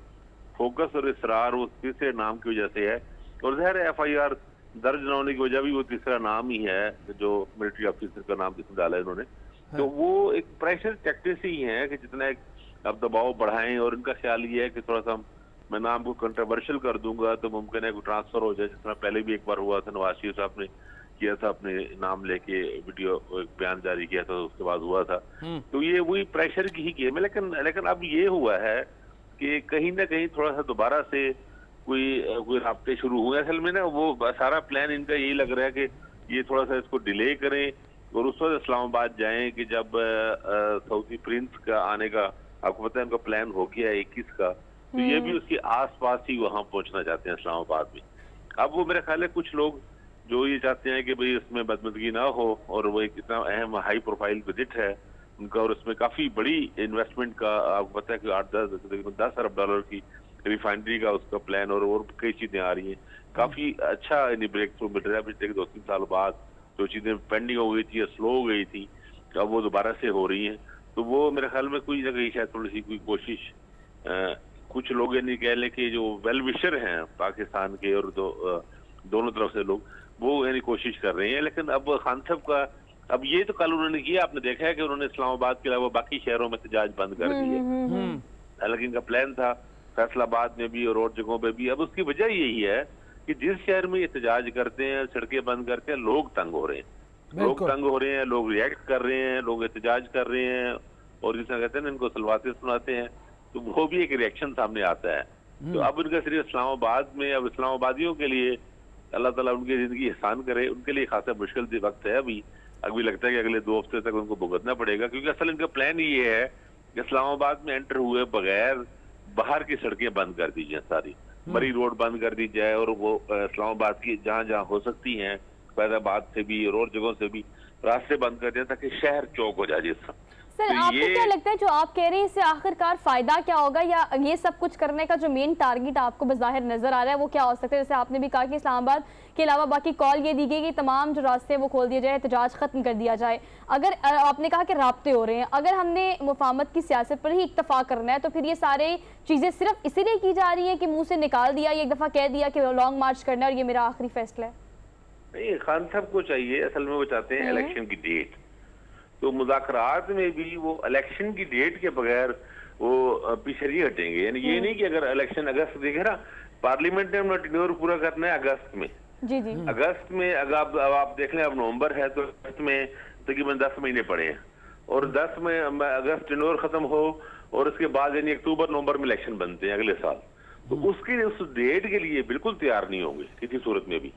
फोकस और इसरार वो तीसरे नाम की वजह से है। और ज़ाहिर है FIR दर्ज न होने की वजह भी वो तीसरा नाम ही है, जो मिलिट्री ऑफिसर का नाम जिसमें डाला है उन्होंने। तो वो एक प्रेशर टैक्टिक्स ही है कि जितना अब दबाव बढ़ाएं, और इनका ख्याल ये है कि थोड़ा सा मैं नाम को कंट्रोवर्शियल कर दूंगा तो मुमकिन है कोई ट्रांसफर हो जाए, जिस तरह पहले भी एक बार हुआ था, नवाज शरीफ साहब ने किया था, अपने नाम लेके वीडियो एक बयान जारी किया था, उसके बाद हुआ था। तो ये वही प्रेशर की ही गेम है। लेकिन अब ये हुआ है कि कहीं ना कहीं थोड़ा सा दोबारा से कोई राब्ते शुरू हुए। असल में ना वो सारा प्लान इनका यही लग रहा है कि ये थोड़ा सा इसको डिले करें और उस वक्त इस्लामाबाद जाएं कि जब सऊदी प्रिंस का आने का, आपको पता है उनका प्लान हो गया 21 का, तो ये भी उसके आसपास ही वहां पहुंचना चाहते हैं इस्लामाबाद में। अब वो मेरा ख्याल है कुछ लोग जो ये चाहते हैं कि भाई इसमें बदमदगी ना हो, और वो एक इतना अहम हाई प्रोफाइल विजिट है उनका, और उसमें काफी बड़ी इन्वेस्टमेंट का, आपको पता है कि 8-10 अरब डॉलर की रिफाइनरी का उसका प्लान, और कई चीजें आ रही हैं। काफी अच्छा ब्रेक थ्रू मिल रहा है पिछले 2-3 साल बाद। जो चीजें पेंडिंग हो गई थी या स्लो हो गई थी, अब वो दोबारा से हो रही हैं। तो वो मेरे ख्याल में कोई जगह शायद थोड़ी सी कोई कोशिश, कुछ लोग ये नहीं कह लें कि जो वेल विशर हैं पाकिस्तान के और दोनों तरफ से लोग, वो यानी कोशिश कर रहे हैं। लेकिन अब खान साहब का, अब ये तो कल उन्होंने किया, आपने देखा है कि उन्होंने इस्लामाबाद के अलावा बाकी शहरों में एहतजाज बंद कर दिए। हालांकि इनका प्लान था फैसलाबाद में भी और जगहों पे भी। अब उसकी वजह यही है कि जिस शहर में एहतजाज करते हैं, सड़कें बंद करते हैं, लोग तंग हो रहे हैं, लोग रिएक्ट कर रहे हैं, लोग एहतजाज कर रहे हैं, और जिसमें कहते हैं ना इनको सलवातें सुनाते हैं, तो वो भी एक रिएक्शन सामने आता है। तो अब उनका सिर्फ इस्लामाबाद में, अब इस्लामाबादियों के लिए अल्लाह ताला उनकी जिंदगी एहसान करे, उनके लिए खासा मुश्किल वक्त है अभी लगता है कि अगले 2 हफ्ते तक उनको भुगतना पड़ेगा, क्योंकि असल इनका प्लान ये है कि इस्लामाबाद में एंटर हुए बगैर बाहर की सड़कें बंद कर दी जाए, सारी मरी रोड बंद कर दी जाए, और वो इस्लामाबाद की जहाँ जहाँ हो सकती हैं, फैजाबाद से भी और जगहों से भी रास्ते बंद कर दिया ताकि शहर चौक हो जाए। जिस सर आपको क्या लगता है जो आप कह रहे हैं इससे आखिरकार फायदा क्या होगा, या ये सब कुछ करने का जो मेन टारगेट आपको बज़ाहिर नजर आ रहा है वो क्या हो सकता है? जैसे आपने भी कहा कि इस्लामाबाद के अलावा बाकी कॉल ये दी गई कि तमाम जो रास्ते हैं वो खोल दिए जाए, एहतजाज खत्म कर दिया जाए। अगर आपने कहा कि राब्ते हो रहे हैं, अगर हमने मुफाहमत की सियासत पर ही इत्तफाक करना है तो फिर ये सारे चीज़ें सिर्फ इसीलिए की जा रही है कि मुँह से निकाल दिया, एक दफ़ा कह दिया कि लॉन्ग मार्च करना है और ये मेरा आखिरी फैसला है? नहीं, खान साहब को चाहिए, असल में वो चाहते हैं इलेक्शन की डेट। तो मुज़ाकरात में भी वो इलेक्शन की डेट के बगैर वो पीछे नहीं हटेंगे। यानी ये नहीं कि अगर इलेक्शन अगस्त देखे ना, पार्लियामेंट ने अपना टेन्योर पूरा करना है अगस्त में। जी जी। अगस्त में अगर अब आप देख लें, अब नवंबर है तो अगस्त में तकरीबन 10 महीने पड़े हैं, और 10 में अगस्त टेन्योर खत्म हो, और उसके बाद यानी अक्टूबर नवंबर में इलेक्शन बनते हैं अगले साल। तो उसके उस डेट के लिए बिल्कुल तैयार नहीं होंगे किसी सूरत में भी।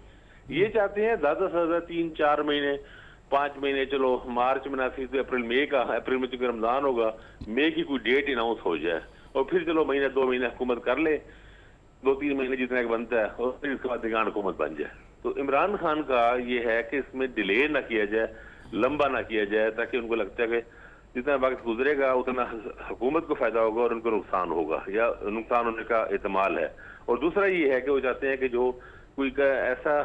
ये चाहते हैं ज्यादा से ज्यादा 3-4 महीने, 5 महीने, चलो मार्च में ना थी तो अप्रैल में चूंकि रमजान होगा, मई की कोई डेट अनाउंस हो जाए, और फिर चलो महीने 2 महीने हुकूमत कर ले, 2-3 महीने जितना बनता है, और फिर इसके बाद दिगान हुकूमत बन जाए। तो इमरान खान का ये है कि इसमें डिले ना किया जाए, लंबा ना किया जाए, ताकि उनको लगता है कि जितना वक्त गुजरेगा उतना हुकूमत को फायदा होगा और उनको नुकसान होगा, या नुकसान होने का एहतमाल है। और दूसरा ये है कि वो चाहते हैं कि जो कोई ऐसा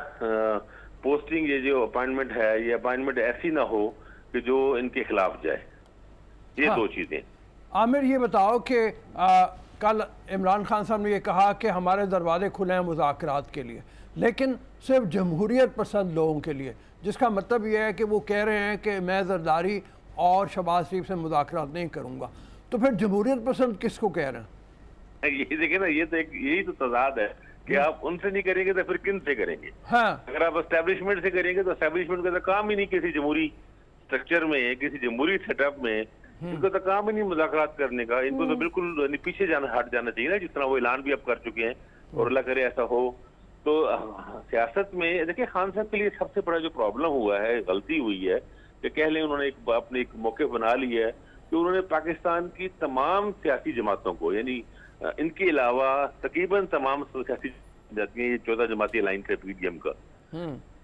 पोस्टिंग, ये जो अपॉइंटमेंट है, ये अपॉइंटमेंट ऐसी ना हो कि जो इनके खिलाफ जाए। ये 2 चीजें। आमिर, ये बताओ कि कल इमरान खान साहब ने ये कहा कि हमारे दरवाजे खुले हैं मुज़ाकरात के लिए, लेकिन सिर्फ जमहूरियत पसंद लोगों के लिए, जिसका मतलब ये है कि वो कह रहे हैं कि मैं जरदारी और शहबाज शरीफ से मुज़ाकरात नहीं करूँगा। तो फिर जमहूरियत पसंद किसको कह रहे हैं? ये देखिए ना, ये तो यही तो तजाद है कि आप उनसे नहीं करेंगे तो फिर किन से करेंगे? हाँ, अगर आप एस्टेब्लिशमेंट से करेंगे तो एस्टेब्लिशमेंट का तो काम ही नहीं किसी जमहूरी स्ट्रक्चर में, किसी जमहूरी सेटअप में, इनको तो काम ही नहीं मुज़ाकरात करने का। इनको तो बिल्कुल पीछे हट जाना चाहिए ना, जिस तरह वो ऐलान भी अब कर चुके हैं, और अल्लाह करे ऐसा हो। तो सियासत में देखिए, खान साहब के लिए सबसे बड़ा जो प्रॉब्लम हुआ है, गलती हुई है कि कह लें उन्होंने अपने एक मौके बना लिया है कि उन्होंने पाकिस्तान की तमाम सियासी जमातों को, यानी इनके अलावा तकरीबन तमाम सियासी जाती हैं, ये 14 जमाती अलायंस है पीडीएम का,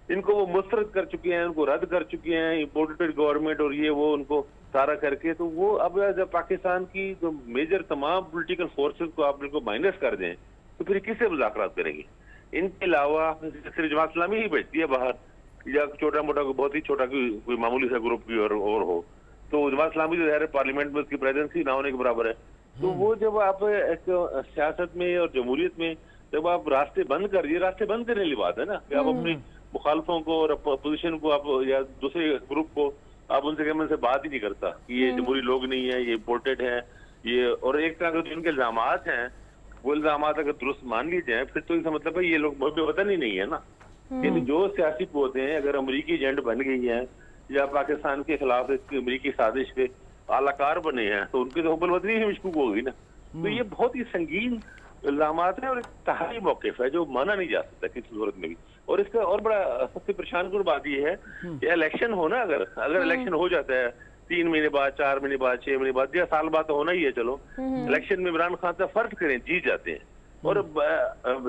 इनको वो मुस्तरद कर चुके हैं, उनको रद्द कर चुके हैं, इम्पोर्टेड गवर्नमेंट और ये वो उनको सारा करके। तो वो अब जब पाकिस्तान की जो मेजर तमाम पॉलिटिकल फोर्सेस को आप इनको माइनस कर दें तो फिर किससे मुज़ाकरात करेंगे? इनके अलावा सिर्फ जमात इस्लामी ही भेजती है बाहर, या छोटा मोटा बहुत ही छोटा कोई मामूली सा ग्रुप की और हो, तो जमात इस्लामी जो है पार्लियामेंट में उसकी प्रेजेंस ही ना होने के बराबर है। तो वो जब आप एक सियासत में और जमहूरियत में जब आप रास्ते बंद कर दिए, रास्ते बंद करने वाली बात है ना, कि आप अपनी मुखालफों को और अपोजिशन को आप या दूसरे ग्रुप को आप उनसे कहने से बात ही नहीं करता कि ये जमहूरी लोग नहीं है, ये इम्पोर्टेड है, ये। और एक तरह के जिनके इल्जामात हैं वो इल्जामात अगर दुरुस्त मान लिए जाए फिर तो इसका मतलब है ये लोग वतन ही नहीं है ना। यानी जो सियासी कुव्वतें हैं अगर अमरीकी एजेंट बन गई हैं या पाकिस्तान के खिलाफ अमरीकी साजिश के आलाकार बने हैं तो उनकी तो हुब्बुल वतनी ही मशकूक होगी ना। तो ये बहुत ही संगीन इल्जामात है और एक तहाई मौक़िफ़ है जो माना नहीं जा सकता किसी सूरत में भी। और इसका और बड़ा सबसे परेशान कुन बात ये है कि इलेक्शन हो ना, अगर इलेक्शन हो जाता है 3 महीने बाद, 4 महीने बाद, 6 महीने बाद या साल बाद तो होना ही है, चलो इलेक्शन में इमरान खान से फर्ज करें जीत जाते हैं और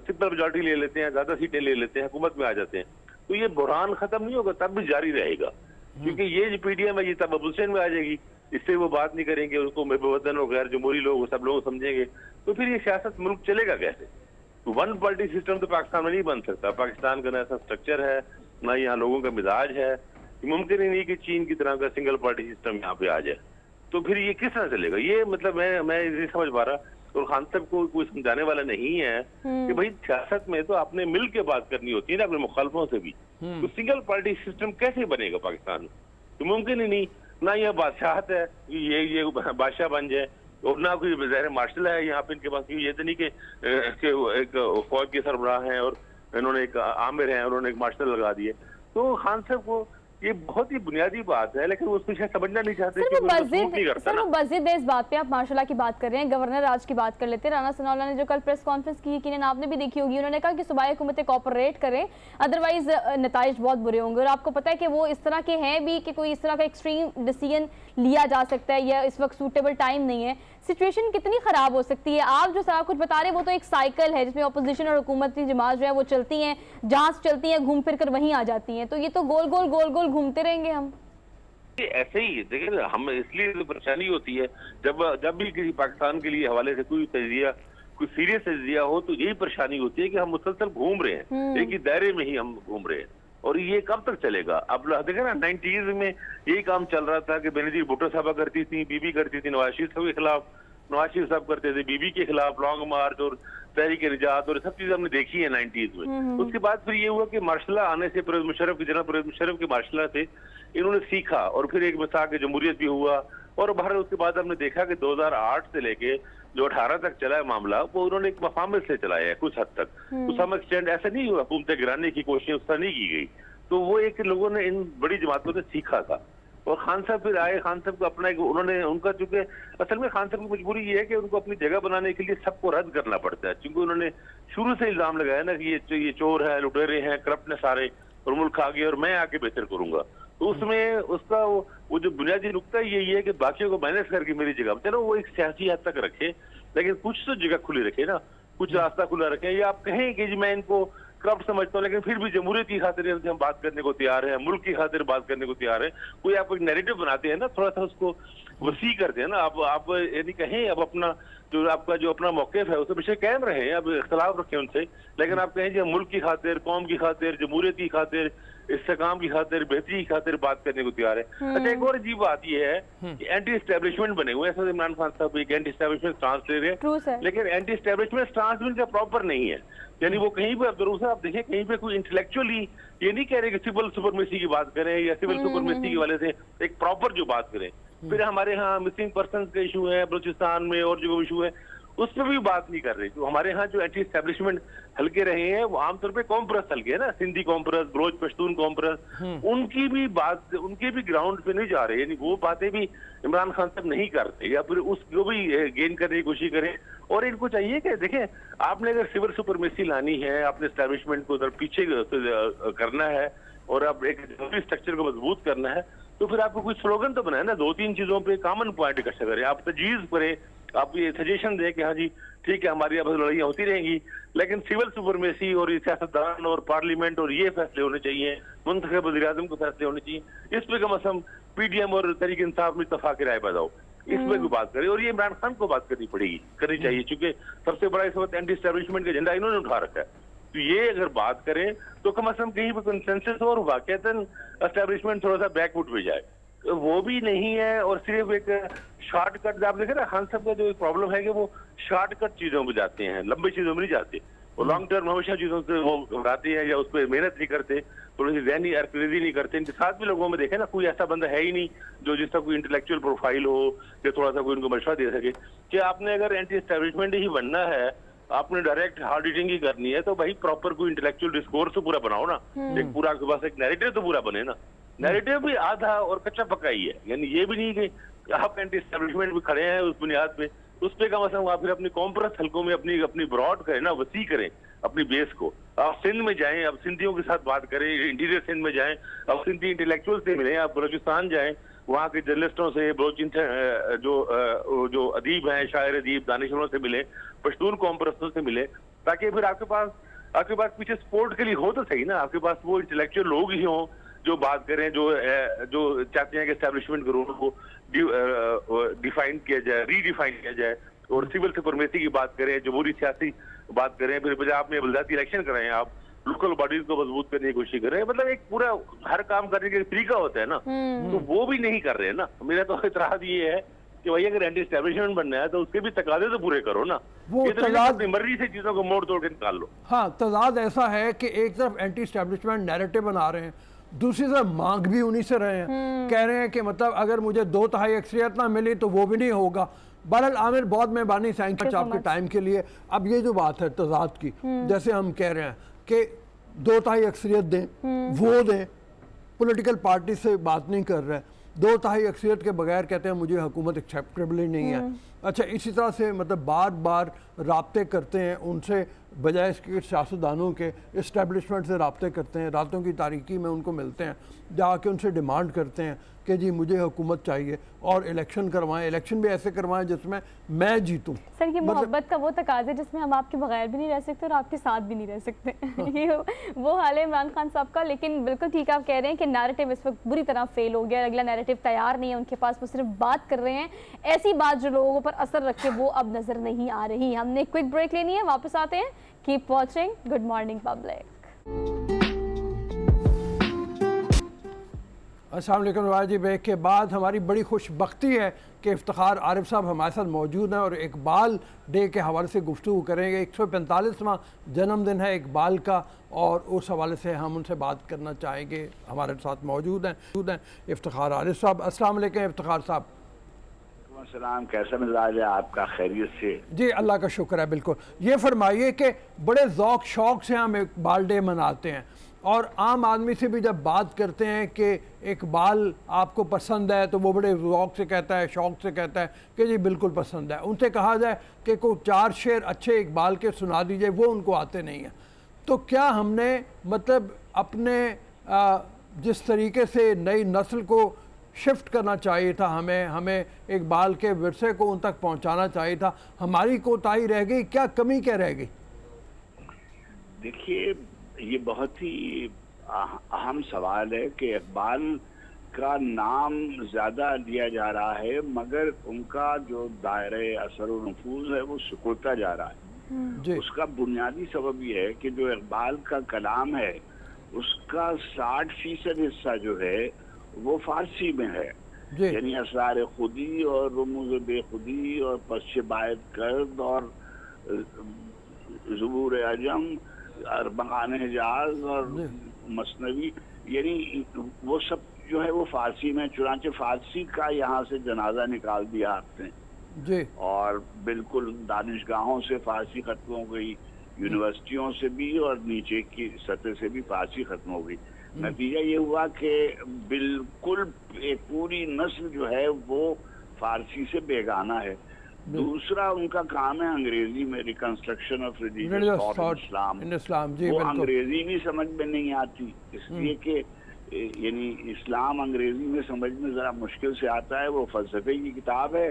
सिंपल मेजॉरिटी ले लेते हैं, ज्यादा सीटें ले लेते हैं, हुकूमत में आ जाते हैं, तो ये बुरहान खत्म नहीं होगा, तब भी जारी रहेगा। क्योंकि ये जो पीडीएम है ये तब अपोजिशन में आ जाएगी, इससे वो बात नहीं करेंगे, उसको महबूबन और गैर जमहूरी लोग सब लोग समझेंगे, तो फिर ये सियासत मुल्क चलेगा कैसे? तो वन पार्टी सिस्टम तो पाकिस्तान में नहीं बन सकता। पाकिस्तान का ना ऐसा स्ट्रक्चर है, ना यहाँ लोगों का मिजाज है, मुमकिन ही नहीं कि चीन की तरह का सिंगल पार्टी सिस्टम यहाँ पे आ जाए। तो फिर ये किस तरह चलेगा? ये मतलब मैं नहीं समझ पा रहा। और खान साहब को कोई समझाने वाला नहीं है कि भाई सियासत में तो आपने मिल के बात करनी होती है ना अपने मुखालफों से भी। तो सिंगल पार्टी सिस्टम कैसे बनेगा पाकिस्तान में? तो मुमकिन ही नहीं। ना यह बादशाहत है कि ये बादशाह बन जाए, और ना कोई वज़ीर मार्शल है यहाँ पे इनके पास। ये तो नहीं कि एक फौज के सरबराह हैं और इन्होंने एक आमिर हैं, उन्होंने एक मार्शल लगा दिए। तो खान साहब को ये बहुत ही बुनियादी बात है, लेकिन वो उसको शायद समझना नहीं चाहते कि वो मस्जिद है। इस बात पे आप माशाल्लाह की बात कर रहे हैं, गवर्नर राज की बात कर लेते हैं। राना सनाउल्लाह ने जो कल प्रेस कॉन्फ्रेंस की यकीनन आपने भी देखी होगी, उन्होंने कहा कि सूबाई हुकूमतें कोऑपरेट करें, अदरवाइज नताइज बहुत बुरे होंगे। और आपको पता है कि वो इस तरह के हैं भी कि कोई इस तरह का एक्सट्रीम डिसीजन लिया जा सकता है या इस वक्त सूटेबल टाइम नहीं है। सिचुएशन कितनी खराब हो सकती है? आप जो सारा कुछ बता रहे हैं वो तो एक साइकिल है जिसमें अपोजिशन और हुकूमती जमात जो है वो चलती हैं, जहाँ से चलती हैं घूम फिर कर वहीं आ जाती हैं। तो ये तो गोल गोल घूमते रहेंगे हम। ऐसे ही देखिए, हम इसलिए तो परेशानी होती है जब भी किसी पाकिस्तान के लिए हवाले से कोई तजिया, कोई सीरियस तजिया हो, तो यही परेशानी होती है कि हम मुसलसल घूम रहे हैं, एक ही दायरे में ही हम घूम रहे हैं। और ये कब तक चलेगा? अब देखें ना, 90s में यही काम चल रहा था कि बेनजीर भुट्टो साहबा करती थी, बीबी करती थी, नवाज शरीफ के खिलाफ, नवाज शरीफ साहब करते थे बीबी के खिलाफ लॉन्ग मार्च और तहरीक निजात, और सब चीजें हमने देखी है 90s में। उसके बाद फिर ये हुआ कि मार्शल आने से परवेज मुशर्रफ की, जनाब परवेज मुशर्रफ के मार्शल से इन्होंने सीखा और फिर एक मिसाक जमहूरियत भी हुआ। और बाहर उसके बाद हमने देखा कि 2008 से लेके जो 18 तक चला है मामला, वो उन्होंने एक मफाहमत से चलाया है कुछ हद तक। तो सम एक्सटेंड ऐसा नहीं हुआ, हुकूमतें गिराने की कोशिश उस तरह नहीं की गई। तो वो एक लोगों ने इन बड़ी जमातों से सीखा था। और खान साहब फिर आए, खान साहब को अपना उन्होंने उनका, चूंकि असल में खान साहब की मजबूरी ये है कि उनको अपनी जगह बनाने के लिए सबको रद्द करना पड़ता है, क्योंकि उन्होंने शुरू से इल्जाम लगाया ना कि ये चोर है, लुटेरे हैं, करप्ट ने सारे, और मुल्क आ गए और मैं आके बेहतर करूंगा। तो उसमें उसका वो जो बुनियादी नुकता यही है कि बाकियों को मैनेज करके मेरी जगह, चलो वो एक सियासी हद तक रखे, लेकिन कुछ तो जगह खुली रखे ना, कुछ रास्ता खुला रखें। या आप कहें कि जी मैं इनको करप्ट समझता हूँ, लेकिन फिर भी जमहूरियत की खातिर हम बात करने को तैयार है, मुल्क की खातिर बात करने को तैयार है। कोई आप एक नैरेटिव बनाते हैं ना, थोड़ा सा उसको वसी कर दें ना। आप यदि कहें अब अपना जो आपका जो अपना मौक़िफ़ है उससे पीछे कायम रहें, अब इख्तलाफ रखें उनसे, लेकिन आप कहें जो मुल्क की खातिर, कौम की खातिर, जमहूरियत की खातिर, इस्तेकाम की खातिर, बेहतरी की खातिर बात करने को तैयार है। अच्छा, एक और अजीब बात यह है कि एंटी एस्टेब्लिशमेंट बने हुए हैं। ऐसा इमरान खान साहब एक एंटी एस्टेब्लिशमेंट स्टांस ले रहे हैं, लेकिन एंटी एस्टेब्लिशमेंट स्टांस भी उनका प्रॉपर नहीं है। यानी वो कहीं पे अब्दुल साहब आप देखें, कहीं पे कोई इंटेलेक्चुअली ये नहीं कह रहे कि सिविल सुपरमेसी की बात करें या सिविल सुपरमेसी के वाले से एक प्रॉपर जो बात करें। फिर हमारे यहाँ मिसिंग पर्सन के इशू है बलूचिस्तान में और जो इशू है उस पर भी बात नहीं कर रही। तो हमारे यहाँ जो एंटी एस्टेब्लिशमेंट हल्के रहे हैं वो आमतौर पे कॉम्प्रेस हल्के है ना, सिंधी कॉम्प्रेस, बलोच पश्तून कॉम्प्रेस, उनकी भी बात, उनके भी ग्राउंड पे नहीं जा रहे, यानी वो बातें भी इमरान खान साहब नहीं करते या फिर उसको भी गेन करने की कोशिश करें। और इनको चाहिए कि देखें, आपने अगर सिविल सुपरमेसी लानी है, आपने एस्टेब्लिशमेंट को उधर पीछे करना है और आप एक स्ट्रक्चर को मजबूत करना है, तो फिर आपको कुछ स्लोगन तो बनाए ना, 2-3 चीजों पे कॉमन पॉइंट इकट्ठा करें, आप तजवीज़ करें, आप ये सजेशन दें कि हाँ जी ठीक है हमारी अब लड़ाइयाँ होती रहेंगी, लेकिन सिविल सुपरमेसी और सियासतदान और पार्लियामेंट और ये फैसले होने चाहिए, मुंतखब वज़ीर-ए-आज़म को फैसले होने चाहिए, इस पे कम अज़ कम पीडीएम और तहरीक इंसाफ में इत्तफाक राय पैदा हो, इसमें भी बात करें। और ये इमरान खान को बात करनी चाहिए, क्योंकि सबसे बड़ा इस वक्त एंटी एस्टेब्लिशमेंट का एजेंडा इन्होंने उठा रखा है। तो ये अगर बात करें तो कम अज़ कम कहीं पर कंसेंसस हो और वाकईतन एस्टेब्लिशमेंट थोड़ा सा बैकफुट पे जाए, वो भी नहीं है। और सिर्फ एक शॉर्टकट, आप देखें ना खान साहब का जो एक प्रॉब्लम है कि वो शॉर्टकट चीजों में जाते हैं, लंबी चीजों में नहीं जाते, वो लॉन्ग टर्म हमेशा चीजों से वो घबराते हैं या उस पर मेहनत नहीं करते, थोड़ी सी ज़हनी अरकरेजी नहीं करते। इनके साथ भी लोगों में देखे ना, कोई ऐसा बंदा है ही नहीं जो जिसका कोई इंटेलेक्चुअल प्रोफाइल हो या थोड़ा सा कोई उनको मशवरा दे सके कि आपने अगर एंटी एस्टेब्लिशमेंट ही बनना है, आपने डायरेक्ट हार्ड हिटिंग ही करनी है, तो भाई प्रॉपर कोई इंटेलेक्चुअल डिस्कोर्स तो पूरा बनाओ ना, एक पूरा आपके पास एक नैरेटिव तो पूरा बने ना। नैरेटिव भी आधा और कच्चा पक्का ही है, यानी ये भी नहीं कि आप एंटी एस्टेब्लिशमेंट भी खड़े हैं उस बुनियाद पे, उस पे कम अज़ कम आप फिर अपनी कॉम्प्रेस हल्कों में अपनी ब्रॉड करें ना, वसी करें अपनी बेस को। आप सिंध में जाएं, अब सिंधियों के साथ बात करें, इंटीरियर सिंध में जाएं, अब सिंधी इंटेलेक्चुअल से मिलें, आप बलूचिस्तान जाएं, वहाँ के जर्नलिस्टों से, बलोच जो अदीब हैं, शायर अदीब, दानिशवरों से मिले, पश्तून कॉम्प्रेसों से मिले, ताकि फिर आपके पास पीछे सपोर्ट के लिए हो तो सही ना, आपके पास वो इंटेलेक्चुअल लोग ही हों जो बात करें, जो चाहते हैं कि एस्टेब्लिशमेंट के रोल को डिफाइन किया जाए, रीडिफाइन किया जाए, और सिविल सुपरमेसी की बात करें, जमहूरी सियासी बात करें, फिर पंजाब में बलदाती इलेक्शन कराएं, आप लोकल बॉडीज को मजबूत करने की कोशिश करें। मतलब एक पूरा हर काम करने का तरीका होता है ना, तो वो भी नहीं कर रहे हैं ना। मेरा तो इतराज ये है कि भाई अगर एंटी एस्टेब्लिशमेंट बनना है तो उसके भी तकाजे तो पूरे करो ना, वो अपनी मर्जी से चीजों को मोड़ तोड़ के निकाल लो। हाँ, तजाद ऐसा है कि एक तरफ एंटी एस्टेब्लिशमेंट नैरेटिव बना रहे हैं, दूसरी तरफ मांग भी उन्हीं से रहे हैं, कह रहे हैं कि मतलब अगर मुझे 2/3 अक्सरियत ना मिली तो वो भी नहीं होगा। बहरहाल आमिर, बहुत मेहरबानी, थैंक यू आपके टाइम के लिए। अब ये जो बात है तजाद की, जैसे हम कह रहे हैं कि 2/3 अक्सरियत दें, वो दें, पॉलिटिकल पार्टी से बात नहीं कर रहे, 2/3 अक्सरियत के बगैर कहते हैं मुझे हुकूमत एक्सेप्टेबल ही नहीं है। अच्छा, इसी तरह से मतलब बार बार राब्ते करते हैं उनसे, बजाय इसके सियासतदानों के इस्टेब्लिशमेंट से राब्ते करते हैं, रातों की तारीकी में उनको मिलते हैं, जाके उनसे डिमांड करते हैं कि जी मुझे हुकूमत चाहिए और इलेक्शन करवाएं, इलेक्शन भी ऐसे करवाएं जिसमें मैं जीतूं। सर ये मोहब्बत का वो तकाज़ा है जिसमें हम आपके बगैर भी नहीं रह सकते और आपके साथ भी नहीं रह सकते। ये वो हाल है इमरान खान साहब का। लेकिन बिल्कुल ठीक आप कह रहे हैं कि नैरेटिव इस वक्त बुरी तरह फेल हो गया, अगला नैरेटिव तैयार नहीं है उनके पास, वो सिर्फ बात कर रहे हैं, ऐसी बात जो लोगों पर असर रखे वो अब नज़र नहीं आ रही। हमने क्विक ब्रेक लेनी है, वापस आते हैं। Keep watching good morning public. अस्सलाम वालेकुम जी। ब्रेक के बाद हमारी बड़ी खुशबख्ती है कि इफ्तिखार आरिफ साहब हमारे साथ मौजूद हैं और इकबाल डे के हवाले से गुफ्तगू करेंगे। 145वां जन्मदिन है इकबाल का और उस हवाले से हम उनसे बात करना चाहेंगे। हमारे साथ मौजूद हैं इफ्तिखार आरिफ साहब। अस्सलाम वालेकुम इफ्तिखार साहब। सलाम, कैसा मिजाज है आपका? खैरियत से? जी अल्लाह का शुक्र है। बिल्कुल। ये फरमाइए कि बड़े ज़ौक़ शौक़ से हम इकबाल डे मनाते हैं और आम आदमी से भी जब बात करते हैं कि इकबाल आपको पसंद है तो वो बड़े ज़ौक़ से कहता है, शौक़ से कहता है कि जी बिल्कुल पसंद है। उनसे कहा जाए कि कोई 4 शेर अच्छे इकबाल के सुना दीजिए, वो उनको आते नहीं हैं। तो क्या हमने मतलब अपने जिस तरीके से नई नस्ल को शिफ्ट करना चाहिए था, हमें इकबाल के विरसे को उन तक पहुंचाना चाहिए था, हमारी कोताही रह गई, क्या कमी क्या रह गई? देखिए, ये बहुत ही अहम सवाल है कि इकबाल का नाम ज्यादा लिया जा रहा है, मगर उनका जो दायरे असर और नफूज है वो सिकुड़ता जा रहा है। जी उसका बुनियादी सबब ये है कि जो इकबाल का कलाम है उसका 60% हिस्सा जो है वो फारसी में है, जी यानी असरार खुदी और रमूज बेखुदी और पश्च बायत कर्द और ज़ुबूर अजम और बगान हिजाज और मसनवी, यानी वो सब जो है वो फारसी में, चुनांचे फारसी का यहाँ से जनाजा निकाल दिया आपने। जी और बिल्कुल दानिशगाहों से फारसी खत्म हो गई, यूनिवर्सिटियों से भी और नीचे की सतह से भी फारसी खत्म हो गई। नतीजा ये हुआ कि बिल्कुल एक पूरी नस्ल जो है वो फारसी से बेगाना है। दूसरा उनका काम है अंग्रेजी में reconstruction of religious thought in Islam, जी वो बिल्कुल। अंग्रेजी भी समझ में नहीं आती, इसलिए कि यानी इस्लाम अंग्रेजी में समझ में जरा मुश्किल से आता है। वो फलसफे की किताब है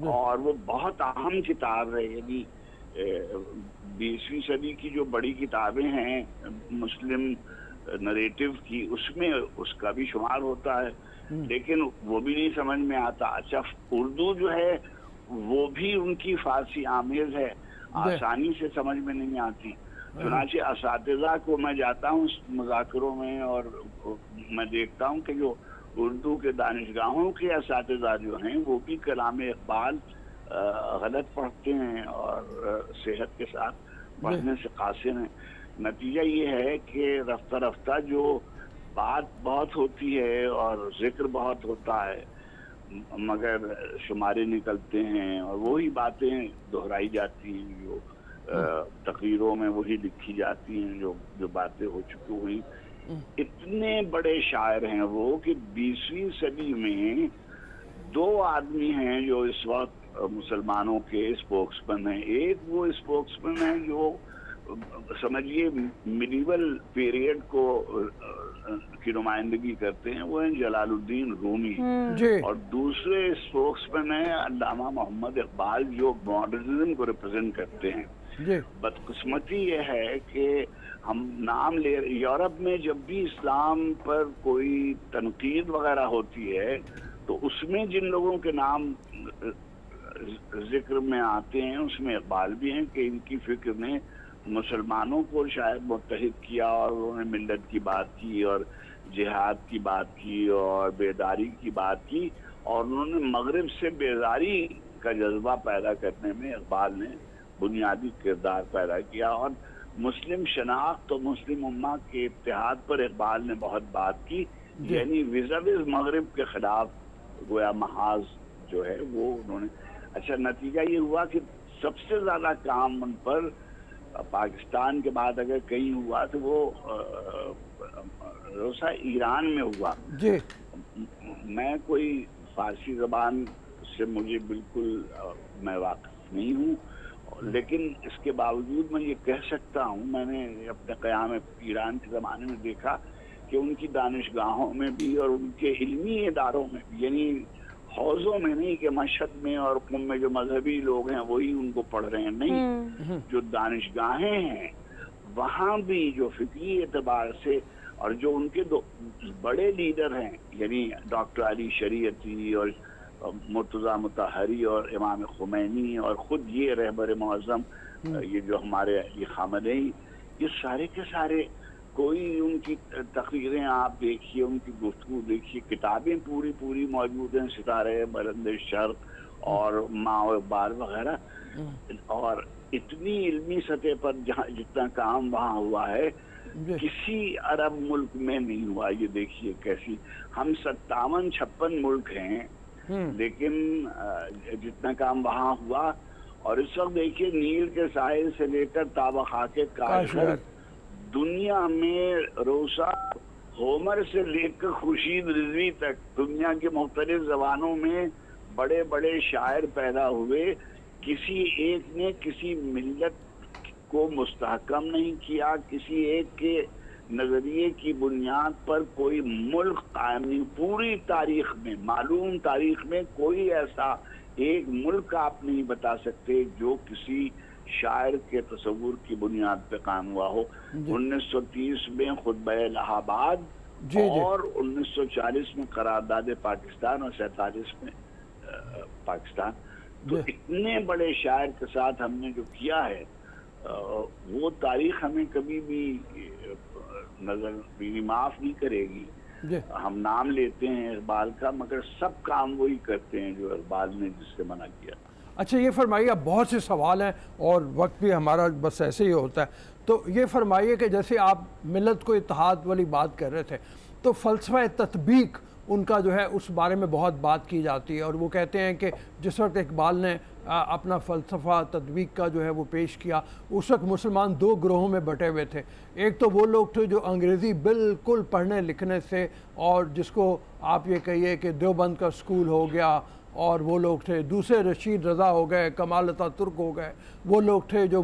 और वो बहुत अहम किताब है, यानी 20वीं सदी की जो बड़ी किताबें हैं मुस्लिम नरेटिव की, उसमें उसका भी शुमार होता है, लेकिन वो भी नहीं समझ में आता। अच्छा, उर्दू जो है वो भी उनकी फारसी आमेज है, आसानी से समझ में नहीं आती। चुनाचे असातिज़ा को मैं जाता हूँ मुज़ाकरों में और मैं देखता हूँ कि जो उर्दू के दानिशगाहों के असातिज़ा जो हैं वो भी कलाम इकबाल गलत पढ़ते हैं और सेहत के साथ पढ़ने से कासिर हैं। नतीजा ये है कि रफ्ता रफ्ता जो बात बहुत होती है और जिक्र बहुत होता है, मगर शुमारे निकलते हैं और वही बातें दोहराई जाती हैं, जो तकरीरों में वही लिखी जाती हैं जो बातें हो चुकी हुई। इतने बड़े शायर हैं वो कि 20वीं सदी में 2 आदमी हैं जो इस वक्त मुसलमानों के स्पोक्समैन हैं। एक वो स्पोक्समैन है जो समझिए मिडिवल पीरियड को की नुमाइंदगी करते हैं, वो हैं जलालुद्दीन रूमी। और दूसरे स्पोक्समैन हैं अल्लामा मोहम्मद इकबाल जो मॉडर्निज्म को रिप्रेजेंट करते हैं। बदकिस्मती ये है कि हम नाम ले, यूरोप में जब भी इस्लाम पर कोई तनकीद वगैरह होती है तो उसमें जिन लोगों के नाम जिक्र में आते हैं उसमें इकबाल भी हैं कि इनकी फिक्र ने मुसलमानों को शायद मुत्तहिद किया और उन्होंने मिल्लत की बात की और जिहाद की बात की और बेदारी की बात की, और उन्होंने मगरिब से बेदारी का जज्बा पैदा करने में इकबाल ने बुनियादी किरदार पैदा किया। और मुस्लिम शनाख्त और मुस्लिम उम्मा के इत्तेहाद पर इकबाल ने बहुत बात की, यानी विज़ मगरिब के खिलाफ गोया महाज जो है वो उन्होंने। अच्छा, नतीजा ये हुआ कि सबसे ज़्यादा काम उन पर पाकिस्तान के बाद अगर कहीं हुआ तो वो रोसा ईरान में हुआ। जी मैं कोई फारसी ज़बान से मुझे बिल्कुल मैं वाकिफ नहीं हूँ, लेकिन इसके बावजूद मैं ये कह सकता हूँ, मैंने अपने क़याम ईरान के ज़माने में देखा कि उनकी दानिशगाहों में भी और उनके इल्मी इदारों में भी, यानी हौज़ों में नहीं कि मशहद में और कुम में जो मजहबी लोग हैं वही उनको पढ़ रहे हैं, नहीं, जो दानिशगाहें हैं वहाँ भी जो फिक्री एतबार से और जो उनके 2 बड़े लीडर हैं, यानी डॉक्टर अली शरीयती और मुर्तज़ा मुतहरी और इमाम खुमैनी और ख़ुद ये रहबर मुअज़्ज़म ये जो हमारे ये खामनेई, ये सारे के सारे, कोई उनकी तकरीरें आप देखिए, उनकी गुफ्तगू देखिए, किताबें पूरी मौजूद हैं, सितारे बुलंद शर्क़ और माओ इक़बाल वगैरह। और इतनी इल्मी सतह पर जहाँ जितना काम वहाँ हुआ है किसी अरब मुल्क में नहीं हुआ। ये देखिए कैसी, हम 57-56 मुल्क हैं, लेकिन जितना काम वहाँ हुआ। और इस वक्त देखिए नील के साहिल से लेकर ताबखा के काशगर, दुनिया में रोसा होमर से लेकर खुर्शीद रिजवी तक दुनिया के मुख्तलिफ ज़बानों में बड़े बड़े शायर पैदा हुए। किसी एक ने किसी मिल्लत को मुस्तहकम नहीं किया, किसी एक के नज़रिए की बुनियाद पर कोई मुल्क कायम नहीं। पूरी तारीख में, मालूम तारीख में कोई ऐसा एक मुल्क आप नहीं बता सकते जो किसी शायर के तस्वुर की बुनियाद पे कायम हुआ हो। 1930 में खुतबा इलाहाबाद जी, जी। और 1940 में करारदाद पाकिस्तान और 47 में पाकिस्तान। तो जी। इतने बड़े शायर के साथ हमने जो किया है वो तारीख हमें कभी भी नजर माफ नहीं करेगी। जी। हम नाम लेते हैं इकबाल का, मगर सब काम वही करते हैं जो इकबाल ने जिससे मना किया। अच्छा, ये फरमाइए, अब बहुत से सवाल हैं और वक्त भी हमारा बस ऐसे ही होता है, तो ये फरमाइए कि जैसे आप मिलत को इत्तेहाद वाली बात कर रहे थे, तो फ़लसफ़ा तत्बीक उनका जो है उस बारे में बहुत बात की जाती है, और वो कहते हैं कि जिस वक्त इकबाल ने अपना फ़लसफ़ा तत्बीक का जो है वो पेश किया, उस वक्त मुसलमान दो ग्रोहों में बटे हुए थे। एक तो वो लोग थे जो अंग्रेज़ी बिल्कुल पढ़ने लिखने से, और जिसको आप ये कहिए कि देवबंद का स्कूल हो गया, और वो लोग थे दूसरे रशीद रज़ा हो गए, कमाल अतातुर्क हो गए, वो लोग थे जो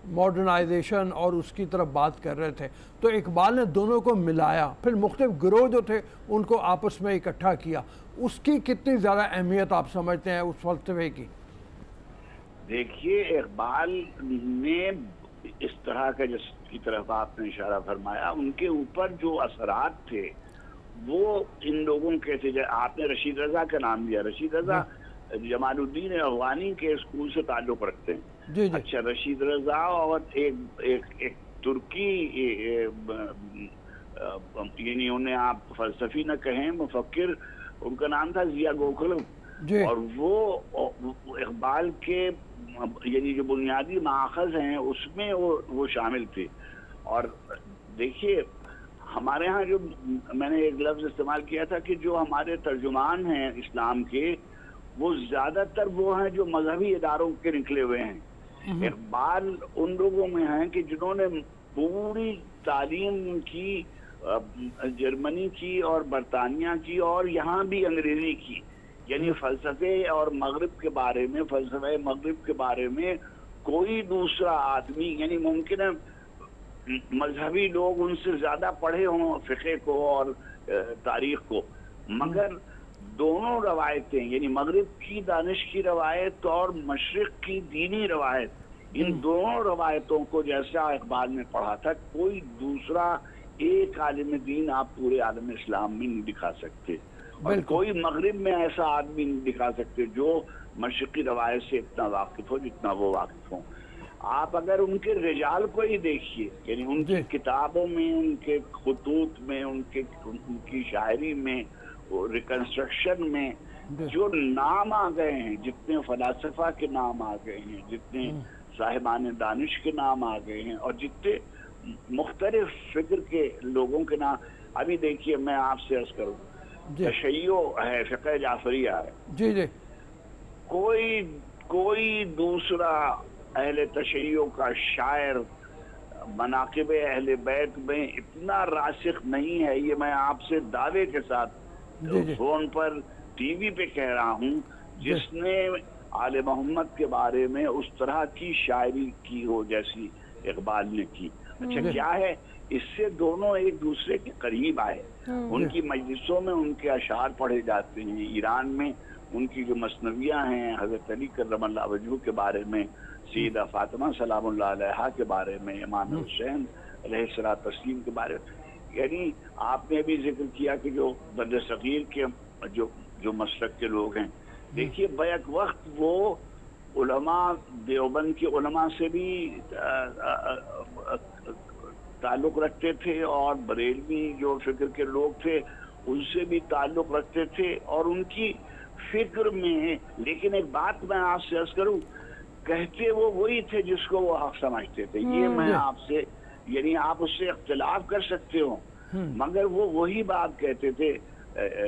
मॉडर्नाइजेशन और उसकी तरफ बात कर रहे थे। तो इकबाल ने दोनों को मिलाया, फिर मुख्तलिफ गिरोह जो थे उनको आपस में इकट्ठा किया। उसकी कितनी ज़्यादा अहमियत आप समझते हैं उस फलसफे की? देखिए, इकबाल ने इस तरह का जिसकी तरफ आपने इशारा फरमाया, उनके ऊपर जो असरात थे वो इन लोगों के थे। आपने रशीद रजा का नाम लिया, रशीद रजा जमालुद्दीन अफगानी के स्कूल से ताल्लुक रखते हैं। जी, जी। अच्छा, रशीद रजा और एक तुर्की, यानी उन्हें आप फलसफी न कहें, मुफक्किर, उनका नाम था जिया गोखले, जी। और वो इकबाल के यानी जो बुनियादी माखज़ हैं उसमें वो शामिल थे। और देखिए, हमारे यहाँ जो मैंने एक लफ्ज़ इस्तेमाल किया था कि जो हमारे तर्जुमान हैं इस्लाम के, वो ज़्यादातर वो हैं जो मजहबी इदारों के निकले हुए हैं। इकबाल उन लोगों में हैं कि जिन्होंने पूरी तालीम की जर्मनी की और बरतानिया की और यहाँ भी अंग्रेज़ी की, यानी फ़लसफ़े और मगरिब के बारे में, फ़लसफ़े मगरिब के बारे में कोई दूसरा आदमी, यानी मुमकिन है मजहबी लोग उनसे ज़्यादा पढ़े हों फ़िक़े को और तारीख़ को, मगर दोनों रवायतें, यानी मगरिब की दानिश की रवायत और मशरिक़ की दीनी रवायत, इन दोनों रवायतों को जैसा इकबाल ने पढ़ा था, कोई दूसरा एक आलिम दीन आप पूरे आलम इस्लाम में नहीं दिखा सकते, और कोई मगरिब में ऐसा आदमी नहीं दिखा सकते जो मशरिक़ी रवायत से इतना वाकिफ़ हो जितना वो वाकिफ़ हो। आप अगर उनके रिजाल को ही देखिए, यानी उनकी किताबों में, उनके खुतूत में, उनकी शायरी में, रिकंस्ट्रक्शन में जो नाम आ गए हैं, जितने फलासफा के नाम आ गए हैं, जितने साहिबान दानिश के नाम आ गए हैं, और जितने मुख्तलिफ फिक्र के लोगों के नाम, अभी देखिए मैं आपसे अर्ज करूँ, तशय्यो है, फ़िक़्ह जाफ़रिया है, जी जी, कोई दूसरा अहले तशय्यो का शायर मनाक़िब अहले बैत में इतना रासिख नहीं है, ये मैं आपसे दावे के साथ फोन पर, टीवी पे कह रहा हूँ, जिसने आले मोहम्मद के बारे में उस तरह की शायरी की हो जैसी इकबाल ने की। अच्छा, क्या है, इससे दोनों एक दूसरे के करीब आए। उनकी मजलिसों में उनके अशार पढ़े जाते हैं। ईरान में उनकी जो मसनवियाँ हैं, हज़रत अली करमल्लाह वजहू के बारे में, सैयदा फातिमा सलामुल्लाह अलैहा के बारे में, इमाम हुसैन अलैहिस्सलात तस्लीम के बारे में, यानी आपने भी जिक्र किया कि जो दर्ज सगीर के जो मसलक के लोग हैं, देखिए बैक वक्त वो उलमा, देवबंद के उलमा से भी ताल्लुक़ रखते थे, और बरेलवी जो फिक्र के लोग थे उनसे भी ताल्लुक़ रखते थे, और उनकी फिक्र में, लेकिन एक बात मैं आपसे अर्ज़ करूं, कहते वो वही थे जिसको वो हक समझते थे। ये मैं आपसे, यानी आप उससे इख्तिलाफ कर सकते हो, मगर वो वही बात कहते थे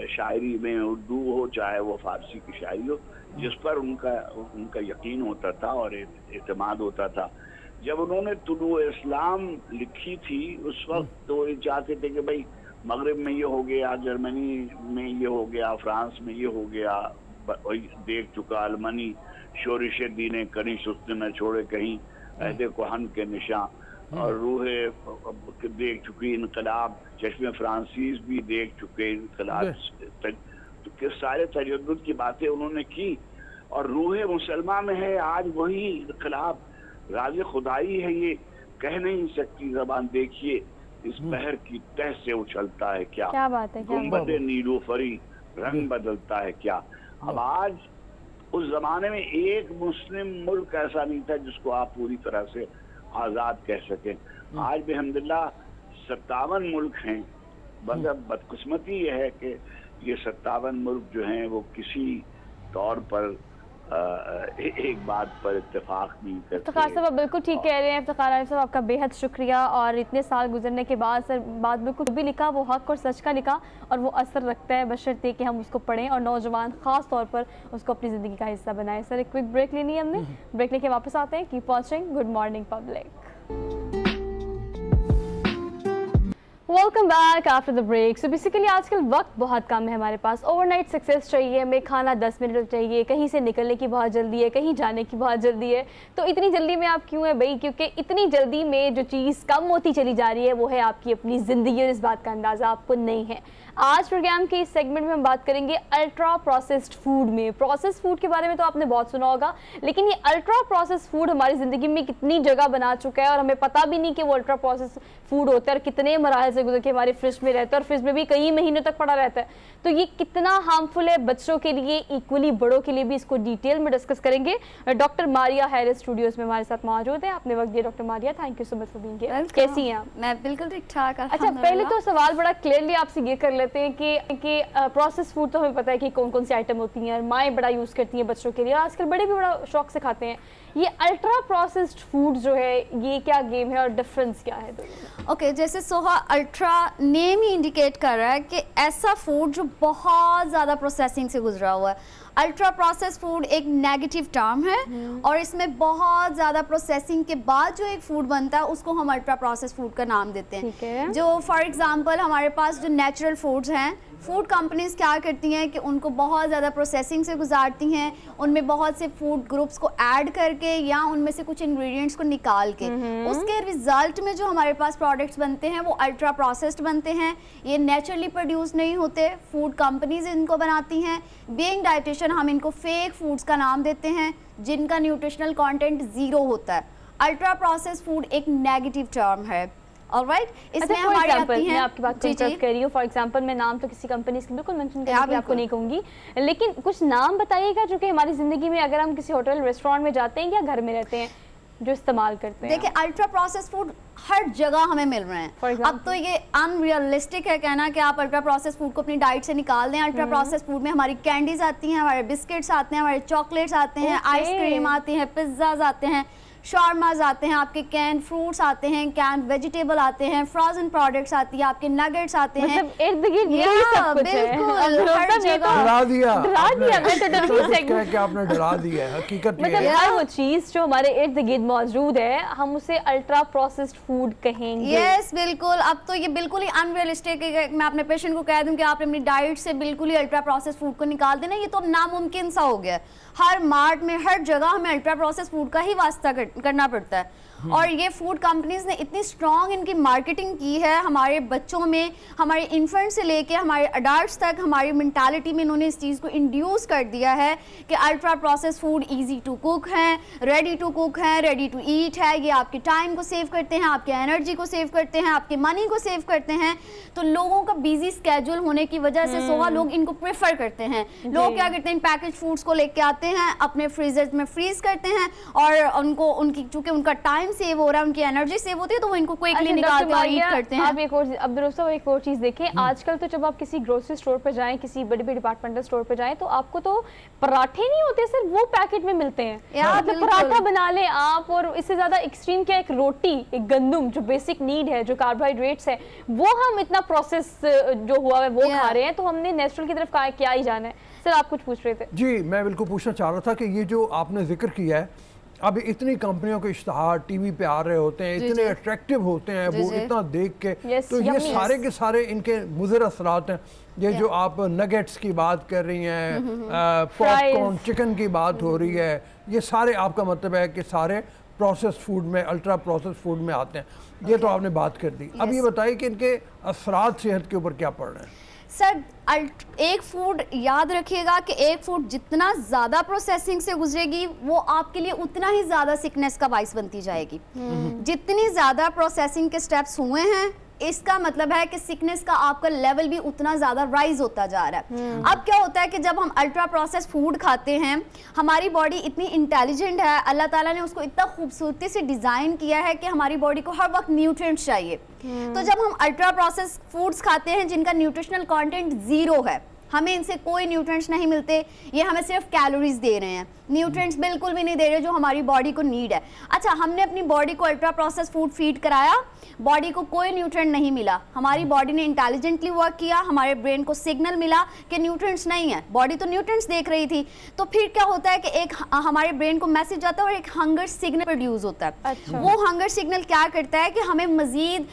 शायरी में, उर्दू हो चाहे वो फारसी की शायरी हो, जिस पर उनका यकीन होता था और एतमाद होता था। जब उन्होंने तुलू इस्लाम लिखी थी, उस वक्त तो ये चाहते थे कि भाई मगरिब में ये हो गया, जर्मनी में ये हो गया, फ्रांस में ये हो गया, देख चुका अलमनी शोरिश दीने करी सुस्त न छोड़े कहीं, अहदे कोहन के निशान, और रूहे देख चुकी इनकलाब, चश्मे फ्रांसीस भी देख चुके इनकलाब, तो सारे तजद्दुद की बातें उन्होंने की, और रूहे मुसलमान में है आज वही इनकलाब, राज खुदाई है, ये कह नहीं सकती ज़बान। देखिए इस पहर की तह से उछलता है क्या, क्या बात है, क्या बात गुंबद नीलूफरी रंग बदलता है क्या। अब आज उस जमाने में एक मुस्लिम मुल्क ऐसा नहीं था जिसको आप पूरी तरह से आजाद कह सकें। आज भी अल्हम्दुलिल्लाह 57 मुल्क हैं, मगर बदकिस्मती ये है कि ये 57 मुल्क जो हैं वो किसी तौर पर एक बात पर इत्तेफाक नहीं करते। इफ्तिखार साहब आप बिल्कुल ठीक कह रहे हैं। इफ्तिखार आरिफ साहब आपका बेहद शुक्रिया। और इतने साल गुजरने के बाद सर बात बिल्कुल भी लिखा, वो हक और सच का लिखा और वो असर रखता है, बशर्ते कि हम उसको पढ़ें और नौजवान ख़ास तौर पर उसको अपनी ज़िंदगी का हिस्सा बनाएं। सर एक क्विक ब्रेक लेनी है हमने, ब्रेक लेके वापस आते हैं। Keep watching good morning public. Welcome back after the break. So basically आजकल वक्त बहुत कम है हमारे पास, ओवरनाइट सक्सेस चाहिए हमें, खाना 10 मिनट चाहिए, कहीं से निकलने की बहुत जल्दी है, कहीं जाने की बहुत जल्दी है। तो इतनी जल्दी में आप क्यों है भाई? क्योंकि इतनी जल्दी में जो चीज़ कम होती चली जा रही है वो है आपकी अपनी ज़िंदगी, और इस बात का अंदाज़ा आपको नहीं है। आज प्रोग्राम के इस सेगमेंट में हम बात करेंगे अल्ट्रा प्रोसेस्ड फूड में। प्रोसेस्ड फूड के बारे में तो आपने बहुत सुना होगा, लेकिन ये अल्ट्रा प्रोसेस्ड फूड हमारी ज़िंदगी में कितनी जगह बना चुका है और हमें पता भी नहीं कि वो अल्ट्रा प्रोसेस्ड फूड होता है और कितने मराहल से गुजर के हमारे फ्रिज में रहता है और फ्रिज में भी कई महीनों तक पड़ा रहता है। तो ये कितना हार्मफुल है बच्चों के लिए, इक्वली बड़ों के लिए भी, इसको डिटेल में डिस्कस करेंगे। डॉक्टर मारिया हैरिस स्टूडियोज में हमारे साथ मौजूद है। आपने वक्त दिया doctor Maria, thank you so much for being here. कैसी हैं आप? मैं बिल्कुल ठीक ठाक। अच्छा, पहले तो सवाल बड़ा क्लियरली आपसे ये कर लेते हैं कि प्रोसेस फूड तो हमें पता है कि कौन कौन सी आइटम होती हैं, माएँ बड़ा यूज़ करती हैं बच्चों के लिए, और आजकल बड़े भी बड़ा शौक से खाते हैं। ये अल्ट्रा प्रोसेस्ड फूड जो है ये क्या गेम है और डिफरेंस क्या है? ओके, जैसे सोहा अल्ट्रा नेम ही इंडिकेट कर रहा है कि ऐसा फूड जो बहुत ज़्यादा प्रोसेसिंग से गुजरा हुआ है। अल्ट्रा प्रोसेस फूड एक नेगेटिव टर्म है और इसमें बहुत ज़्यादा प्रोसेसिंग के बाद जो एक फूड बनता है उसको हम अल्ट्रा प्रोसेस फूड का नाम देते हैं। जो फॉर एग्जांपल हमारे पास जो नेचुरल फूड्स हैं, फूड कंपनीज क्या करती हैं कि उनको बहुत ज़्यादा प्रोसेसिंग से गुजारती हैं, उनमें बहुत से फूड ग्रुप्स को ऐड करके या उनमें से कुछ इंग्रेडिएंट्स को निकाल के उसके रिजल्ट में जो हमारे पास प्रोडक्ट्स बनते हैं वो अल्ट्रा प्रोसेस्ड बनते हैं। ये नेचुरली प्रोड्यूस नहीं होते, फूड कंपनीज इनको बनाती हैं। बीइंग डाइटिशियन हम इनको फेक फूड्स का नाम देते हैं जिनका न्यूट्रिशनल कंटेंट ज़ीरो होता है। अल्ट्रा प्रोसेस्ड फूड एक नेगेटिव टर्म है। ऑलराइट, इसमें हमारी आती हैं, मैं आपकी बात को इंटरप्ट कर रही हूँ। फॉर एग्जांपल मैं नाम तो किसी कंपनी की बिल्कुल मेंशन करके आपको नहीं कहूँगी, लेकिन कुछ नाम बताइएगा जो कि हमारी ज़िंदगी में अगर हम किसी होटल रेस्टोरेंट में जाते हैं या घर में रहते हैं जो इस्तेमाल करते हैं। देखिए, अल्ट्रा प्रोसेस फूड हर जगह हमें मिल रहे हैं। अब तो ये अनरियलिस्टिक है कहना कि आप अल्ट्रा प्रोसेस फूड को अपनी डाइट से निकाल दें। अल्ट्रा प्रोसेस फूड में हमारी कैंडीज आती हैं, हमारे बिस्किट्स आते हैं, हमारे चॉकलेट्स आते हैं, आइसक्रीम आती है, पिज्ज़ाज आते हैं, शार्माज आते हैं, आपके कैन फ्रूट्स आते हैं, कैन वेजिटेबल आते हैं, फ्रोजन प्रोडक्ट्स आती है, आपके नगेट्स आते हैं। मतलब इर्द गिर्द यही सब कुछ है। बिल्कुल, हर जगह डरा दिया मैं आपने डरा दिया है। हकीकत ये मतलब है। हर वो चीज जो हमारे इर्द गिर्द मौजूद है हम उसे अल्ट्रा प्रोसेस्ड फूड कहेंगे। यस, बिल्कुल। अब तो ये बिल्कुल ही अनरियलिस्टिक है। मैं अपने पेशेंट को कह दूं कि आप अपनी डाइट से बिल्कुल ही अल्ट्रा प्रोसेस फूड को निकाल देना, ये तो नामुमकिन सा हो गया। हर मार्ट में हर जगह हमें अल्ट्रा प्रोसेस फूड का ही वास्ता करना पड़ता है। और ये फूड कंपनीज ने इतनी स्ट्रॉन्ग इनकी मार्केटिंग की है, हमारे बच्चों में, हमारे इन्फेंट से लेके हमारे अडल्ट्स तक हमारी मेंटालिटी में इन्होंने इस चीज़ को इंड्यूस कर दिया है कि ultra process food easy to cook हैं, रेडी टू कुक हैं, रेडी टू ईट है। ये आपके टाइम को सेव करते हैं, आपके एनर्जी को सेव करते हैं, आपके मनी को सेव करते हैं। तो लोगों का बिजी स्केड्यूल होने की वजह से सोहा लोग इनको प्रेफर करते हैं। लोग क्या करते हैं, इन पैकेज फूड्स को लेके आते हैं, अपने फ्रीजर में फ्रीज करते हैं और उनको उनकी चूंकि उनका टाइम सेव हो रहा है, उनकी एनर्जी सेव होती है, तो वो इनको क्विकली निकालते हैं और ईट करते हैं। आप एक और अब्दुल साहब एक और चीज देखें, आजकल तो जब आप किसी ग्रोसरी स्टोर पे जाएं, किसी बड़ी बड़ी डिपार्टमेंटल स्टोर पे जाएं, तो आपको तो पराठे नहीं होते सर, वो पैकेट में मिलते हैं। मतलब पराठा बना लें आप, और इससे ज्यादा एक्सट्रीम क्या, एक रोटी, एक गंदम जो बेसिक नीड है, जो कार्बोहाइड्रेट्स है, वो हम इतना प्रोसेस जो हुआ है वो खा रहे हैं। तो हमने नेचुरल की तरफ क्या ही जाना है। सर आप कुछ पूछ रहे थे? जी, मैं बिल्कुल पूछना चाह रहा था कि ये जो आपने जिक्र किया है, अब इतनी कंपनियों के इश्तहार टीवी पे आ रहे होते हैं, इतने अट्रैक्टिव होते हैं, वो इतना देख के, तो ये सारे के सारे इनके मुज़र असरात हैं। ये जो आप नगेट्स की बात कर रही हैं, पॉपकॉर्न, चिकन की बात हो रही है, ये सारे आपका मतलब है कि सारे प्रोसेस फूड में, अल्ट्रा प्रोसेस फूड में आते हैं। ये तो आपने बात कर दी। अब ये बताइए कि इनके असरात सेहत के ऊपर क्या पड़ रहे हैं? सर, एक फूड याद रखिएगा कि एक फूड जितना ज़्यादा प्रोसेसिंग से गुजरेगी वो आपके लिए उतना ही ज़्यादा सिकनेस का बाइस बनती जाएगी। जितनी ज़्यादा प्रोसेसिंग के स्टेप्स हुए हैं इसका मतलब है कि सिकनेस का आपका लेवल भी उतना ज़्यादा राइज होता जा रहा है। अब क्या होता है कि जब हम अल्ट्रा प्रोसेस फूड खाते हैं, हमारी बॉडी इतनी इंटेलिजेंट है, अल्लाह ताला ने उसको इतना खूबसूरती से डिज़ाइन किया है कि हमारी बॉडी को हर वक्त न्यूट्रिएंट्स चाहिए। तो जब हम अल्ट्रा प्रोसेस फूड्स खाते हैं जिनका न्यूट्रिशनल कंटेंट ज़ीरो है, हमें इनसे कोई न्यूट्रिएंट्स नहीं मिलते, ये हमें सिर्फ कैलोरीज दे रहे हैं, न्यूट्रिएंट्स बिल्कुल भी नहीं दे रहे जो हमारी बॉडी को नीड है। अच्छा, हमने अपनी बॉडी को अल्ट्रा प्रोसेस फूड फीड कराया, बॉडी को कोई न्यूट्रिएंट नहीं मिला, हमारी बॉडी ने इंटेलिजेंटली वर्क किया, हमारे ब्रेन को सिग्नल मिला कि न्यूट्रिएंट्स नहीं है, बॉडी तो न्यूट्रिएंट्स देख रही थी, तो फिर क्या होता है कि एक हमारे ब्रेन को मैसेज आता है और एक हंगर सिग्नल प्रोड्यूस होता है। अच्छा। वो हंगर सिग्नल क्या करता है कि हमें मजीद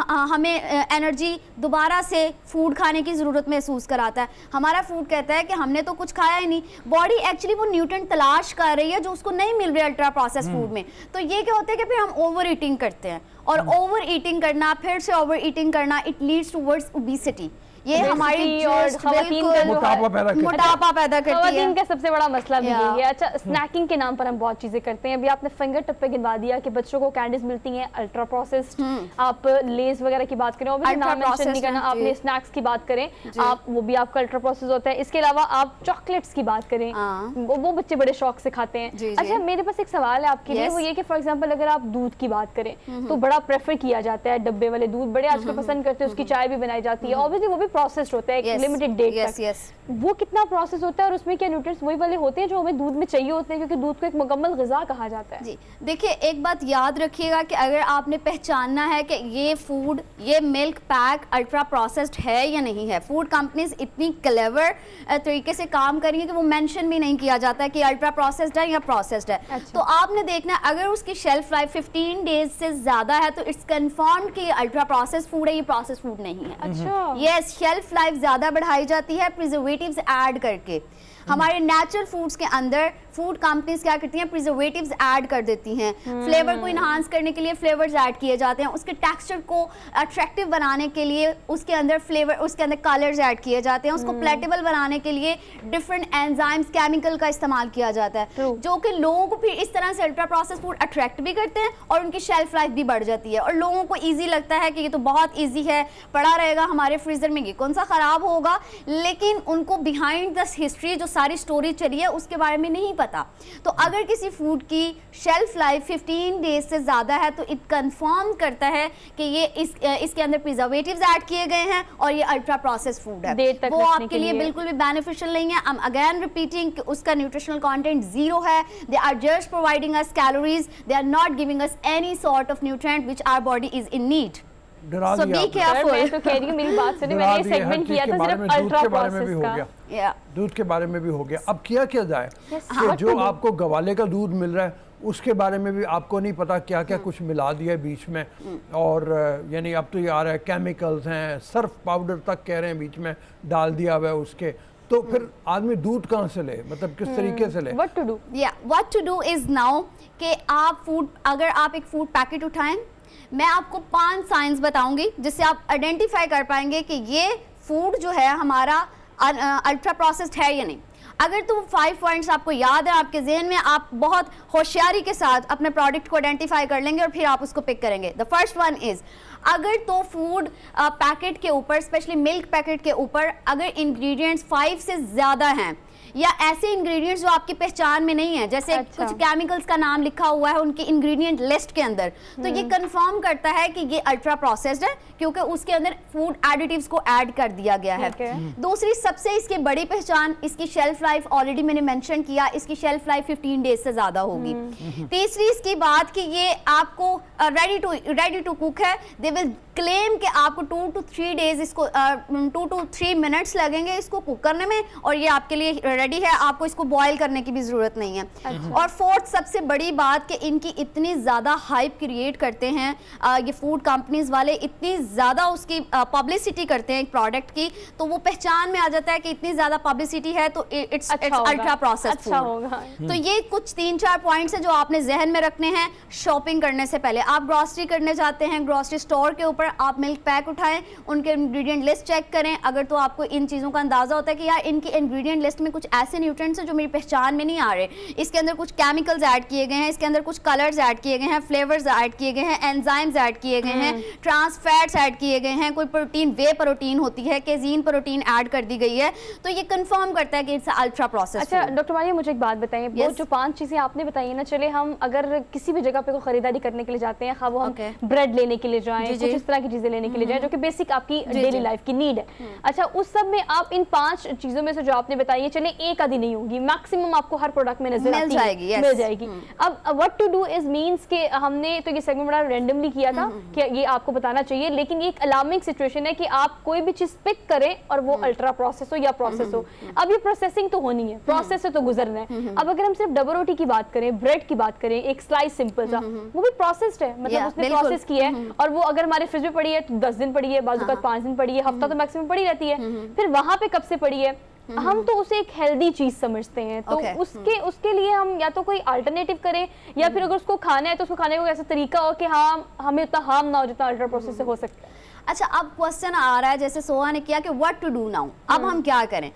हमें एनर्जी दोबारा से फूड खाने की ज़रूरत महसूस कराता है। हमारा फूड कहता है कि हमने तो कुछ खाया ही नहीं, बॉडी एक्चुअली वो न्यूट्रिएंट तलाश कर रही है जो उसको नहीं मिल रही अल्ट्रा प्रोसेस फूड में। तो ये क्या होता है कि फिर हम ओवर ईटिंग करते हैं, और ओवर ईटिंग करना, फिर से ओवर ईटिंग करना, इट लीड्स टूवर्ड्स ओबेसिटी। ये हमारी और खवातीन का जो मोटापा पैदा करती है। खवातीन का सबसे बड़ा मसला भी Yeah. यही है। अच्छा, स्नैकिंग के नाम पर हम बहुत चीजें करते हैं। अभी आपने फिंगर टिप पे गिनवा दिया कि बच्चों को कैंडीज मिलती हैं अल्ट्रा प्रोसेस्ड, आप लेज वगैरह की बात करें, obviously Ultra नाम मेंशन नहीं processed करना, हैं, आपने जी। स्नैक्स की बात करें, आप वो भी आपका अल्ट्रा प्रोसेस होता है। इसके अलावा आप चॉकलेट्स की बात करें, हाँ। वो बच्चे बड़े शौक से खाते हैं। जी, जी। अच्छा, मेरे पास एक सवाल है आपके लिए, Yes. वो ये कि फॉर एग्जांपल अगर आप दूध की बात करें तो बड़ा प्रेफर किया जाता है डब्बे वाले दूध, बड़े आजकल पसंद करते हैं, उसकी चाय भी बनाई जाती है, ऑब्वियसली वो भी प्रोसेस्ड होता है लिमिटेड डेट तक। वो कितना प्रोसेस होता है और उसमें क्या न्यूट्रिएंट्स वही वाले होते हैं जो हमें दूध में चाहिए होते हैं, क्योंकि दूध को एक मुकम्मल ग़िज़ा कहा जाता है। जी देखिए, एक बात याद रखिएगा कि अगर आपने पहचानना है कि ये फूड, ये मिल्क पैक अल्ट्रा प्रोसेस्ड है या नहीं है, फूड कंपनीज इतनी क्लेवर तरीके से काम करेंगे कि वो मेंशन भी नहीं किया जाता है कि अल्ट्रा प्रोसेस्ड है या प्रोसेस्ड है। अच्छा। तो आपने देखना है, अगर उसकी शेल्फ लाइफ 15 डेज से ज़्यादा है तो इट्स कन्फर्म कि ये अल्ट्रा प्रोसेस्ड फूड है, ये प्रोसेस्ड फूड नहीं है। अच्छा। यस, शेल्फ लाइफ ज़्यादा बढ़ाई जाती है प्रिजर्वेटिव्स ऐड करके। हमारे नेचुरल फूड्स के अंदर फूड कंपनीज क्या करती हैं, प्रिजर्वेटिव्स ऐड कर देती हैं, फ्लेवर को इन्हांस करने के लिए फ्लेवर्स ऐड किए जाते हैं, उसके टेक्सचर को अट्रैक्टिव बनाने के लिए उसके अंदर फ्लेवर, उसके अंदर कलर्स ऐड किए जाते हैं, उसको प्लेटेबल बनाने के लिए डिफरेंट एंजाइम्स, केमिकल का इस्तेमाल किया जाता है, जो कि लोगों को फिर इस तरह से अल्ट्रा प्रोसेस फूड अट्रैक्ट भी करते हैं और उनकी शेल्फ लाइफ भी बढ़ जाती है, और लोगों को ईजी लगता है कि ये तो बहुत ईजी है, पड़ा रहेगा हमारे फ्रीजर में, ये कौन सा ख़राब होगा, लेकिन उनको बिहाइंड द हिस्ट्री जो सारी स्टोरी चली है उसके बारे में नहीं पता। तो अगर किसी फूड की शेल्फ लाइफ 15 डेज से ज़्यादा है तो इट कंफर्म करता है कि ये इसके अंदर प्रिजर्वेटिव्स ऐड किए गए हैं और ये अल्ट्रा प्रोसेस फूड है, देर तक वो रखने आपके के लिए लिए। बिल्कुल भी बेनिफिशियल नहीं है। I'm again repeating कि उसका न्यूट्रिशनल कंटेंट जीरो है, they are just providing us calories, they are not giving us any sort of nutrient which our body is in need. डरा So दिया be आपने। careful. सर, मैं तो कह रही हूँ, मेरी बात सुनिए, डरा मैंने ये दिया, हर सेगमेंट चीज़ किया के था बारे सिर्फ में, दूध अल्ट्रा के बारे में भी प्रोसेस हो का। गया, Yeah. दूध के बारे में भी हो गया। अब किया क्या जाए कि जो आपको गवाले का दूध मिल रहा है उसके बारे में भी आपको नहीं पता क्या क्या कुछ मिला दिया है बीच में, और यानी अब तो ये आ रहा है केमिकल्स हैं, सर्फ पाउडर तक कह रहे हैं बीच में डाल दिया हुआ है उसके, तो फिर आदमी दूध कहाँ से ले, मतलब किस तरीके से ले? What to do? What to do is now कि आप फूड, अगर आप एक फूड पैकेट उठाएं, मैं आपको 5 साइंस बताऊंगी जिससे आप आइडेंटिफाई कर पाएंगे कि ये फूड जो है हमारा अल्ट्रा प्रोसेस्ड है या नहीं। अगर तो 5 पॉइंट्स आपको याद है आपके जहन में, आप बहुत होशियारी के साथ अपने प्रोडक्ट को आइडेंटिफाई कर लेंगे और फिर आप उसको पिक करेंगे। द फर्स्ट वन इज, अगर तो फूड पैकेट के ऊपर, स्पेशली मिल्क पैकेट के ऊपर, अगर इंग्रेडिएंट्स 5 से ज़्यादा हैं या ऐसे इंग्रेडिएंट्स जो आपकी पहचान में नहीं है, जैसे अच्छा। कुछ केमिकल्स का नाम लिखा हुआ है उनके इंग्रेडिएंट लिस्ट के अंदर, तो ये कंफर्म करता है कि ये अल्ट्रा प्रोसेस्ड है, क्योंकि उसके अंदर फूड एडिटिव्स को ऐड कर दिया गया है। ठीक है। दूसरी सबसे इसकी बड़ी पहचान, इसकी शेल्फ लाइफ ऑलरेडी मैंने मेंशन किया, इसकी शेल्फ लाइफ 15 डेज से ज्यादा होगी। तीसरी इसकी बात कि ये आपको रेडी टू कुक है, दे विल क्लेम कि आपको 2 to 3 डेज इसको 2 to 3 मिनट्स लगेंगे इसको कुक करने में, और ये आपके लिए रेडी है, आपको इसको बॉयल करने की भी जरूरत नहीं है। और फोर्थ सबसे बड़ी बात कि इनकी इतनी ज़्यादा हाइप क्रिएट करते हैं ये फूड कंपनीज वाले, इतनी ज़्यादा उसकी पब्लिसिटी करते हैं एक प्रोडक्ट की, तो वो पहचान में आ जाता है कि इतनी ज़्यादा पब्लिसिटी है तो इट्स अल्ट्रा प्रोसेस्ड अच्छा फूड। होगा। तो ये कुछ 3-4 पॉइंट्स हैं जो आपने जहन में रखने हैं शॉपिंग करने से पहले। आप ग्रॉसरी करने जाते हैं, ग्रॉसरी स्टोर के ऊपर पर आप मिल्क पैक उठाएं, उनके इंग्रेडिएंट लिस्ट चेक करें। अगर तो आपको इन चीज़ों का अंदाज़ा होता है कि यार इनकी इंग्रेडिएंट लिस्ट में कुछ ऐसे न्यूट्रिएंट्स हैं जो मेरी पहचान में नहीं आ रहे, इसके अंदर कुछ केमिकल्स ऐड किए गए हैं, इसके अंदर कुछ कलर्स ऐड किए गए हैं, फ्लेवर्स ऐड किए गए हैं, एंजाइम्स ऐड किए गए हैं, ट्रांस फैट्स ऐड किए गए हैं, कोई प्रोटीन वे प्रोटीन होती है, केजीन प्रोटीन ऐड कर दी गई है, तो ये कंफर्म करता है कि इट्स अल्ट्रा प्रोसेस्ड। अच्छा डॉक्टर मारिया, मुझे एक बात बताइए, वो जो 5 चीज़ें आपने बताई ना, चले हम अगर किसी भी जगह पे कोई खरीदारी करने के लिए जाते हैं, वो हम ब्रेड लेने के लिए जाएं, कुछ इस तरह की चीज़ें लेने के लिए जाएं जो कि बेसिक आपकी डेली लाइफ की नीड है। अच्छा, उस सब में आप इन 5 चीज़ों में से जो आपने बताई है, चले एक आधी नहीं होगी, मैक्सिमम आपको हर प्रोडक्ट में नजर आती है, मिल जाएगी। अब what to do is means के हमने तो ये सेगमेंट बड़ा रैंडमली किया था कि ये आपको बताना चाहिए, लेकिन ये एक अलार्मिंग सिचुएशन है कि आप कोई भी चीज़ पिक करें और वो अल्ट्रा प्रोसेस हो या प्रोसेस हो। अब ये प्रोसेसिंग तो होनी है, प्रोसेस से तो गुजरना है। अब अगर हम सिर्फ डबल रोटी की बात करें, ब्रेड की बात करें, एक स्लाइस सिंपल सा, वो भी प्रोसेस्ड है, मतलब उसने प्रोसेस किया है, और वो अगर हमारे फ्रिज में पड़ी है तो 10 दिन पड़ी है, बाजू का 5 दिन पड़ी है, हफ्ता तो मैक्सिमम पड़ी रहती है, फिर वहां पे कब से पड़ी है, हम तो उसे एक हेल्दी चीज समझते हैं, तो उसके लिए हम या तो कोई अल्टरनेटिव करें, या फिर अगर उसको खाना है तो उसको खाने का ऐसा तरीका हो कि हाँ हमें उतना हार्म ना हो जितना अल्ट्रा प्रोसेस से हो सकता है। अच्छा, अब क्वेश्चन आ रहा है जैसे सोहा ने किया कि व्हाट टू डू नाउ, अब हम क्या करें।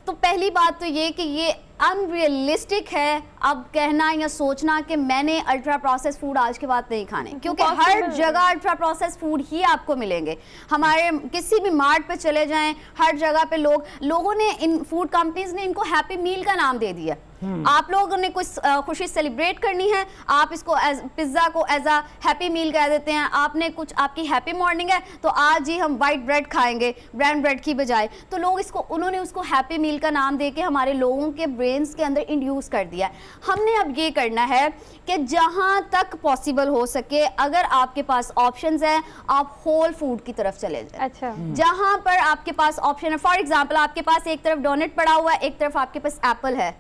तो पहली बात तो ये कि ये अनरियलिस्टिक है अब कहना या सोचना कि मैंने अल्ट्रा प्रोसेस फूड आज के बाद नहीं खाने, क्योंकि हर जगह अल्ट्रा प्रोसेस फूड ही आपको मिलेंगे। हमारे किसी भी मार्ट पे चले जाएं, हर जगह पे लोगों ने, इन फूड कंपनीज ने इनको हैप्पी मील का नाम दे दिया। आप लोगों ने कुछ खुशी सेलिब्रेट करनी है, आप इसको पिज्जा को एज अ हैप्पी मील कह देते हैं। आपने कुछ, आपकी हैप्पी मॉर्निंग है तो आज ही हम वाइट ब्रेड खाएंगे ब्राउन ब्रेड की बजाय, तो लोग उन्होंने उसको हैप्पी मील का नाम दे के हमारे लोगों के ब्रेन्स के अंदर इंड्यूस कर दिया। हमने अब ये करना है कि जहां तक पॉसिबल हो सके, अगर आपके पास ऑप्शंस हैं, आप होल फूड की तरफ चले जाएं। अच्छा, जहां पर आपके पास ऑप्शन है, फॉर एग्जांपल आपके पास एक तरफ डोनट पड़ा हुआ है, एक तरफ आपके पास एप्पल है,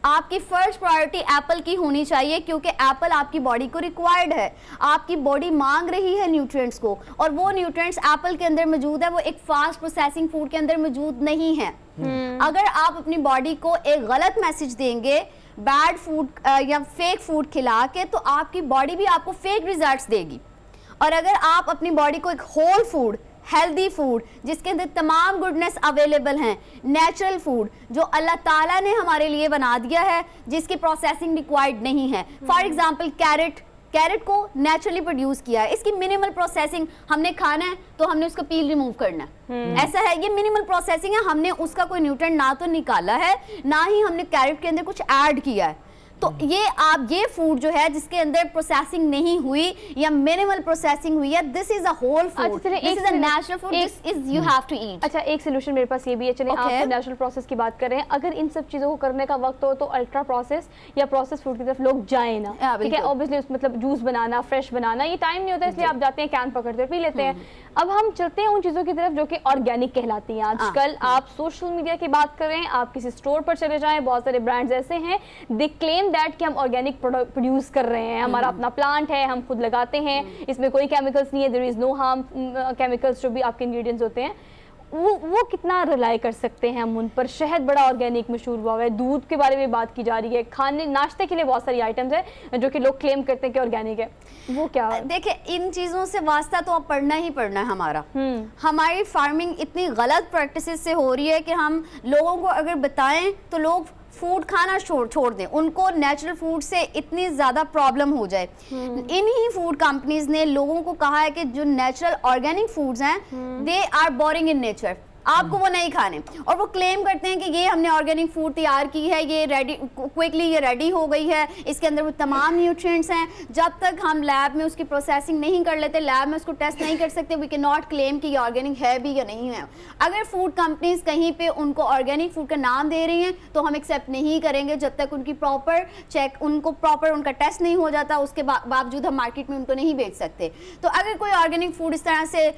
आपकी फर्स्ट प्रायोरिटी एप्पल की होनी चाहिए, क्योंकि एप्पल आपकी बॉडी को रिक्वायर्ड है। आपकी बॉडी मांग रही है न्यूट्रिएंट्स को, और वो न्यूट्रिएंट्स एप्पल के अंदर मौजूद है, वो एक फास्ट प्रोसेसिंग फूड के अंदर मौजूद नहीं है। अगर आप अपनी बॉडी को एक गलत मैसेज देंगे बैड फूड या फेक फूड खिला के, तो आपकी बॉडी भी आपको फेक रिजल्ट्स देगी। और अगर आप अपनी बॉडी को एक होल फूड, हेल्दी फूड जिसके अंदर तमाम गुडनेस अवेलेबल हैं, नेचुरल फूड जो अल्लाह ताला ने हमारे लिए बना दिया है, जिसकी प्रोसेसिंग रिक्वायर्ड नहीं है। फॉर एग्जांपल कैरेट को नेचुरली प्रोड्यूस किया है, इसकी मिनिमल प्रोसेसिंग, हमने खाना है तो हमने उसका पील रिमूव करना है, ऐसा है, ये मिनिमल प्रोसेसिंग है। हमने उसका कोई न्यूट्रिएंट ना तो निकाला है, ना ही हमने कैरेट के अंदर कुछ ऐड किया है। तो ये फूड जो है जिसके अंदर प्रोसेसिंग नहीं हुई या मिनिमल प्रोसेसिंग हुई है, this is a whole food, this is a natural food, this is you have to eat. अच्छा, एक सोल्यूशन मेरे पास ये भी है, चलिए आप तो नेचुरल प्रोसेस की बात कर रहे हैं, अगर इन सब चीज़ों को करने का वक्त हो तो अल्ट्रा प्रोसेस या प्रोसेस फूड की तरफ लोग जाए ना, ठीक है। ऑब्वियसली मतलब जूस बनाना, फ्रेश बनाना, ये टाइम नहीं होता, इसलिए आप जाते हैं कैन पकड़ते हैं, पी लेते हैं। अब हम चलते हैं उन चीज़ों की तरफ जो कि ऑर्गेनिक कहलाती हैं। आजकल आप सोशल मीडिया की बात करें, आप किसी स्टोर पर चले जाएं, बहुत सारे ब्रांड्स ऐसे हैं, दे क्लेम दैट कि हम ऑर्गेनिक प्रोड्यूस कर रहे हैं, हमारा अपना प्लांट है, हम खुद लगाते हैं, इसमें कोई केमिकल्स नहीं है, there is no harm chemicals जो भी आपके इंग्रेडिएंट्स होते हैं, वो कितना रिलाई कर सकते हैं हम उन पर। शहद बड़ा ऑर्गेनिक मशहूर हुआ है, दूध के बारे में बात की जा रही है, खाने नाश्ते के लिए बहुत सारी आइटम्स है जो कि लोग क्लेम करते हैं कि ऑर्गेनिक है, वो क्या? देखिए, इन चीज़ों से वास्ता तो अब पढ़ना ही पढ़ना है हमारा। हमारी फार्मिंग इतनी गलत प्रैक्टिसेस से हो रही है कि हम लोगों को अगर बताएं तो लोग फूड खाना छोड़ दें, उनको नेचुरल फूड से इतनी ज़्यादा प्रॉब्लम हो जाए। इन्हीं फूड कंपनीज ने लोगों को कहा है कि जो नेचुरल ऑर्गेनिक फूड्स हैं, they are boring in nature, आपको वो नहीं खाने, और वो क्लेम करते हैं कि ये हमने ऑर्गेनिक फूड तैयार की है, ये रेडी क्विकली ये रेडी हो गई है, इसके अंदर वो तमाम न्यूट्रिएंट्स हैं। जब तक हम लैब में उसकी प्रोसेसिंग नहीं कर लेते, लैब में उसको टेस्ट नहीं कर सकते, वी कैन नॉट क्लेम कि ये ऑर्गेनिक है भी या नहीं है। अगर फूड कंपनीज कहीं पे उनको ऑर्गेनिक फूड का नाम दे रही हैं तो हम एक्सेप्ट नहीं करेंगे जब तक उनकी प्रॉपर चेक, उनका टेस्ट नहीं हो जाता, उसके बावजूद हम मार्केट में उनको नहीं बेच सकते। तो अगर कोई ऑर्गेनिक फूड इस तरह से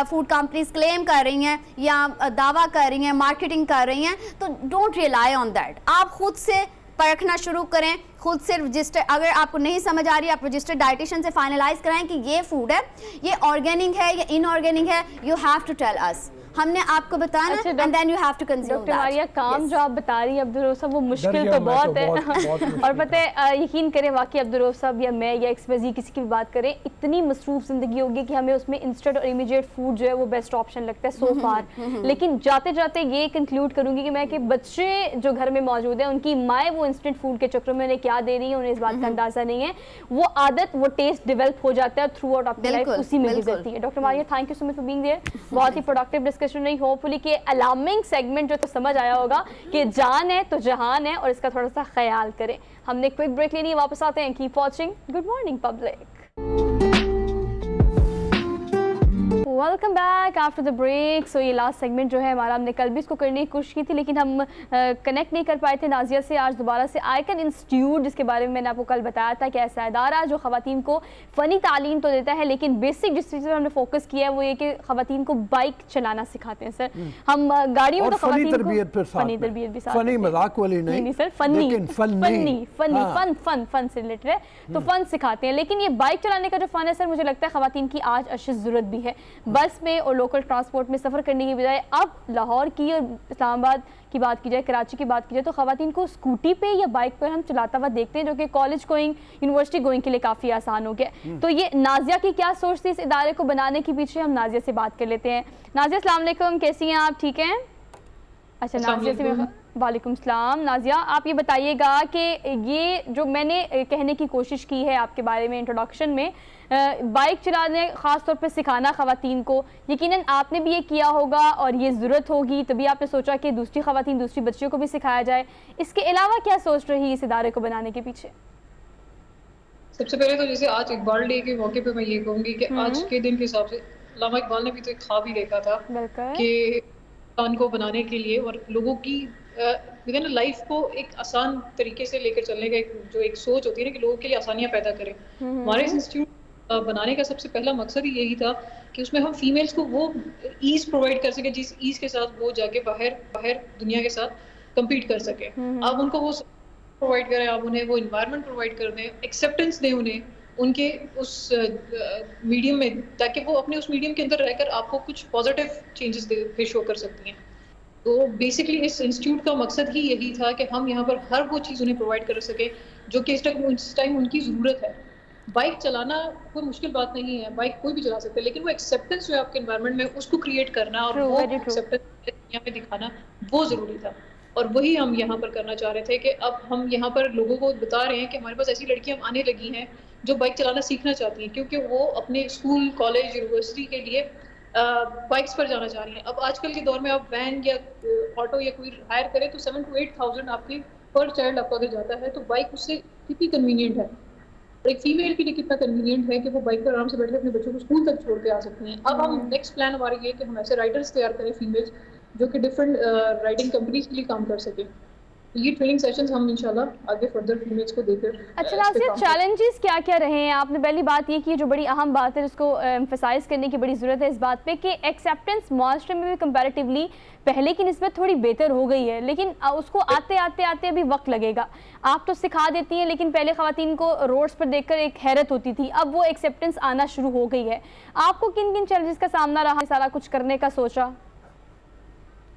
फूड कंपनीज क्लेम कर रही हैं या दावा कर रही हैं, मार्केटिंग कर रही हैं, तो डोंट रिलाई ऑन दैट। आप खुद से परखना शुरू करें, खुद से रजिस्टर, अगर आपको नहीं समझ आ रही है आप रजिस्टर्ड डाइटिशियन से फाइनलाइज कराएं कि ये फूड है, ये ऑर्गेनिक है या इनऑर्गेनिक है, you have to tell us, हमने आपको बताना अच्छा, and then you have to consume doctor Maria, काम जो आप बता रही है अब्दुल रऊफ साहब, वो मुश्किल गया तो मैं बहुत तो है बहुत मुश्किल और पता है यकीन करें वाकई अब्दुल रऊफ साहब या मैं या एक्सपैजी किसी की भी बात करें, इतनी मसरूफ ज़िंदगी होगी कि हमें उसमें इंस्टेंट और इमीडिएट फूड जो है वो बेस्ट ऑप्शन लगता है सो फार। लेकिन जाते जाते ये कंक्लूड करूंगी कि मैं कि बच्चे जो घर में मौजूद है उनकी माएँ वो इंस्टेंट फूड के चक्कर में उन्हें क्या दे रही है उन्हें इस बात का अंदाजा नहीं है, वो आदत वो टेस्ट डेवलप हो जाता है थ्रू आउट आपकी लाइफ उसी में गुजरती है। Doctor Maria, thank you so much for being there, बहुत ही प्रोडक्टिव डिस्कशन रही, होपफुली कि अलार्मिंग सेगमेंट जो तो समझ आया होगा कि जान है तो जहान है और इसका थोड़ा सा ख्याल करें। हमने क्विक ब्रेक लेनी है, वापस आते हैं, keep watching good morning public. Welcome back after the break. So ये लास्ट सेगमेंट जो है हमारा, हमने कल भी इसको करने की कोशिश की थी लेकिन हम कनेक्ट नहीं कर पाए थे नाजिया से। आज दोबारा से आइकन इंस्टीट्यूट, जिसके बारे में मैंने आपको कल बताया था कि ऐसा इदारा जो ख़वातीन को फ़नी तालीम तो देता है लेकिन बेसिक जिस चीज़ पर हमने फोकस किया है वो ये कि ख़वातीन को बाइक चलाना सिखाते हैं। सर हम गाड़ी में तो फनी तरबियत पर साथ फनी में। तरबियत भी साथ फनी में। मजाक वाली नहीं सर, फनी लेकिन फनी हाँ। फन से रिलेटेड है तो फन सिखाते हैं। लेकिन ये बाइक चलाने का जो फन है सर, मुझे लगता है ख़वातीन की आज अशद ज़रूरत भी है। बस में और लोकल ट्रांसपोर्ट में सफ़र करने की बजाय अब लाहौर की और इस्लामाबाद की बात की जाए, कराची की बात की जाए तो ख़वातीन को स्कूटी पे या बाइक पर हम चलाता हुआ देखते हैं, जो कि कॉलेज गोइंग यूनिवर्सिटी गोइंग के लिए काफ़ी आसान हो गया। तो ये नाजिया की क्या सोच थी इस इदारे को बनाने के पीछे, हम नाजिया से बात कर लेते हैं। नाजिया, अस्सलाम वालेकुम, कैसी हैं आप? ठीक हैं? अच्छा, नाजिया से वालेकुम सलाम। नाजिया, आप ये बताइएगा कि ये जो मैंने कहने की कोशिश की है आपके बारे में इंट्रोडक्शन में, बाइक चलाने ख़ास तौर पे सिखाना ख़वातीन को, यकीनन आपने भी ये किया होगा और ये ज़रूरत होगी तभी आपने सोचा कि दूसरी ख़वातीन दूसरी बच्चियों को भी सिखाया जाए। इसके अलावा क्या सोच रही इस इदारे को बनाने के पीछे? सबसे पहले तो जैसे आज इकबाल डे के मौके पे मैं ये कहूँगी कि आज के दिन के हिसाब से अल्लामा इकबाल ने भी तो एक ख्वाब ही देखा था कि इंसान को बनाने के लिए और लोगों की लाइफ को एक आसान तरीके से लेकर चलने का जो एक सोच होती है ना कि लोगों के लिए आसानियां पैदा करें। हमारे इंस्टीट्यूट बनाने का सबसे पहला मकसद ही यही था कि उसमें हम फीमेल्स को वो ईज प्रोवाइड कर सके जिस ईज के साथ वो जाके बाहर दुनिया के साथ कम्पीट कर सके। आप उनको वो प्रोवाइड करें, आप उन्हें वो इन्वायरमेंट प्रोवाइड कर दें, एक्सेप्टेंस दें उन्हें उनके उस मीडियम में, ताकि वो अपने उस मीडियम के अंदर रहकर आपको कुछ पॉजिटिव चेंजेस फिर शो कर सकती हैं। तो बेसिकली इस इंस्टीट्यूट का मकसद ही यही था कि हम यहाँ पर हर वो चीज़ उन्हें प्रोवाइड कर सके जो कि इस टाइम उनकी ज़रूरत है। बाइक चलाना कोई मुश्किल बात नहीं है, बाइक कोई भी चला सकता है, लेकिन वो एक्सेप्टेंस जो है आपके एनवायरनमेंट में उसको क्रिएट करना और वो एक्सेप्टेंस दुनिया में दिखाना वो ज़रूरी था। और वही हम यहाँ पर करना चाह रहे थे कि अब हम यहाँ पर लोगों को बता रहे हैं कि हमारे पास ऐसी लड़कियाँ आने लगी हैं जो बाइक चलाना सीखना चाहती हैं, क्योंकि वो अपने स्कूल, कॉलेज, यूनिवर्सिटी के लिए बाइक्स पर जाना चाह रही हैं। अब आजकल के दौर में आप वैन या ऑटो या कोई हायर करें तो 7,000 to 8,000 आपकी पर चाइल्ड आपका अगर जाता है, तो बाइक उससे कितनी कन्वीनियंट है। और एक फीमेल के लिए कितना कन्वीनियंट है कि वो बाइक पर आराम से बैठे अपने बच्चों को स्कूल तक छोड़ के आ सकती हैं। अब हम नेक्स्ट प्लान हमारा ये कि हम ऐसे राइडर्स तैयार करें फीमेल्स जो कि डिफरेंट राइडिंग कंपनीज के लिए काम कर सके। ये ट्रेनिंग सेशंस हम इंशाल्लाह आगे फर्दर फीमेल्स को देकर। अच्छा नासिर, चैलेंजेस क्या क्या रहे हैं? आपने पहली बात ये की जो बड़ी अहम बात है जिसको एम्फसाइज करने की बड़ी ज़रूरत है इस बात पे कि एक्सेप्टेंस मास्टर में भी कंपैरेटिवली पहले की निस्बत थोड़ी बेहतर हो गई है, लेकिन उसको आते आते आते अभी वक्त लगेगा। आप तो सिखा देती हैं लेकिन पहले ख़वातीन को रोड्स पर देखकर एक हैरत होती थी, अब वो एक्सेप्टेंस आना शुरू हो गई है। आपको किन किन चैलेंजेस का सामना रहा, सारा कुछ करने का सोचा?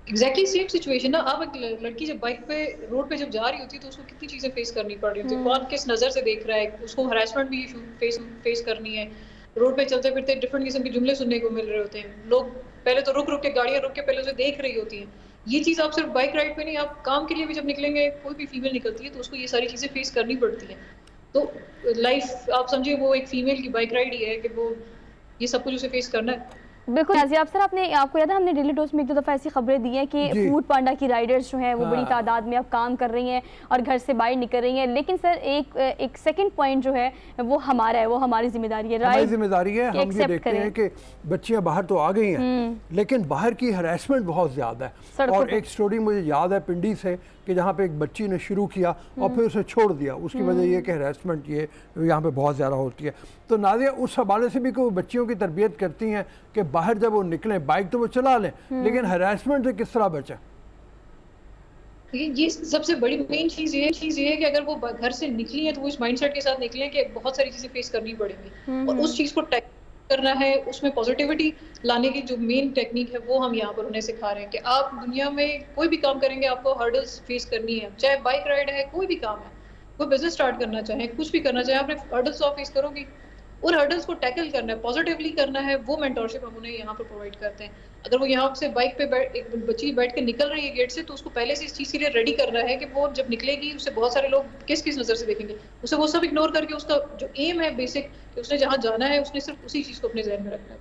एग्जैक्टली सेम सिचुएशन ना। अब एक लड़की जब बाइक पे रोड पे जब जा रही होती है तो उसको कितनी चीजें फेस करनी पड़ रही होती है, कौन किस नजर से देख रहा है, उसको हरासमेंट भी फेस करनी है। रोड पे चलते फिरते डिफरेंट किस्म के जुमले सुनने को मिल रहे होते हैं, लोग पहले तो रुक रुक के गाड़ियां रुक के पहले उसे देख रही होती हैं। ये चीज आप सिर्फ बाइक राइड पे नहीं, आप काम के लिए भी जब निकलेंगे, कोई भी फीमेल निकलती है तो उसको ये सारी चीजें फेस करनी पड़ती है। तो लाइफ आप समझिए वो एक फीमेल की बाइक राइड ही है कि वो ये सब कुछ उसे फेस करना है। बिल्कुल नाज़िया सर, आपको याद है हमने डेली डोज में एक दो दफ़ा ऐसी खबरें दी हैं कि फूड पांडा की राइडर्स जो हैं वो बड़ी तादाद में अब काम कर रही हैं और घर से बाहर निकल रही हैं। लेकिन सर एक सेकंड पॉइंट जो है वो हमारा है, वो हमारी जिम्मेदारी है, हमारी जिम्मेदारी है। हम ये देखते हैं कि बच्चियां बाहर तो आ गई हैं लेकिन बाहर की हरासमेंट बहुत ज़्यादा है। और एक स्टोरी मुझे याद है पिंडी से कि जहाँ पे एक बच्ची ने शुरू किया और फिर उसे छोड़ दिया, उसकी वजह ये कि हरासमेंट ये यहाँ पे बहुत ज़्यादा होती है। तो नाज़िया उस हवाले से भी कोई बच्चियों की तरबियत करती हैं कि बाहर जब वो निकलें, बाइक तो वो चला लें लेकिन हरासमेंट से किस तरह बचें? ये सबसे बड़ी मेन चीज़ ये है कि अगर वो घर से निकली है तो वो इस माइंडसेट के साथ निकले कि बहुत सारी चीज़ें फेस करनी पड़ेंगी और उस चीज़ को करना है, उसमें पॉजिटिविटी लाने की जो मेन टेक्निक है वो हम यहाँ पर उन्हें सिखा रहे हैं कि आप दुनिया में कोई भी काम करेंगे आपको हर्डल्स फेस करनी है, चाहे बाइक राइड है, कोई भी काम है, कोई बिजनेस स्टार्ट करना चाहे, कुछ भी करना चाहे, आपने हर्डल्स आप फेस करोगी, उन हर्डल्स को टैकल करना है, पॉजिटिवली करना है, वो मेंटरशिप हम उन्हें यहाँ पर प्रोवाइड करते हैं। अगर वो यहाँ से बाइक पे एक बच्ची बैठ के निकल रही है गेट से, तो उसको पहले से इस चीज़ के लिए रेडी करना है कि वो जब निकलेगी उसे बहुत सारे लोग किस किस नज़र से देखेंगे, उसे वो सब इग्नोर करके उसका जो एम है बेसिक कि उसने जहाँ जाना है उसने सिर्फ उसी चीज़ को अपने जहन में रखना है।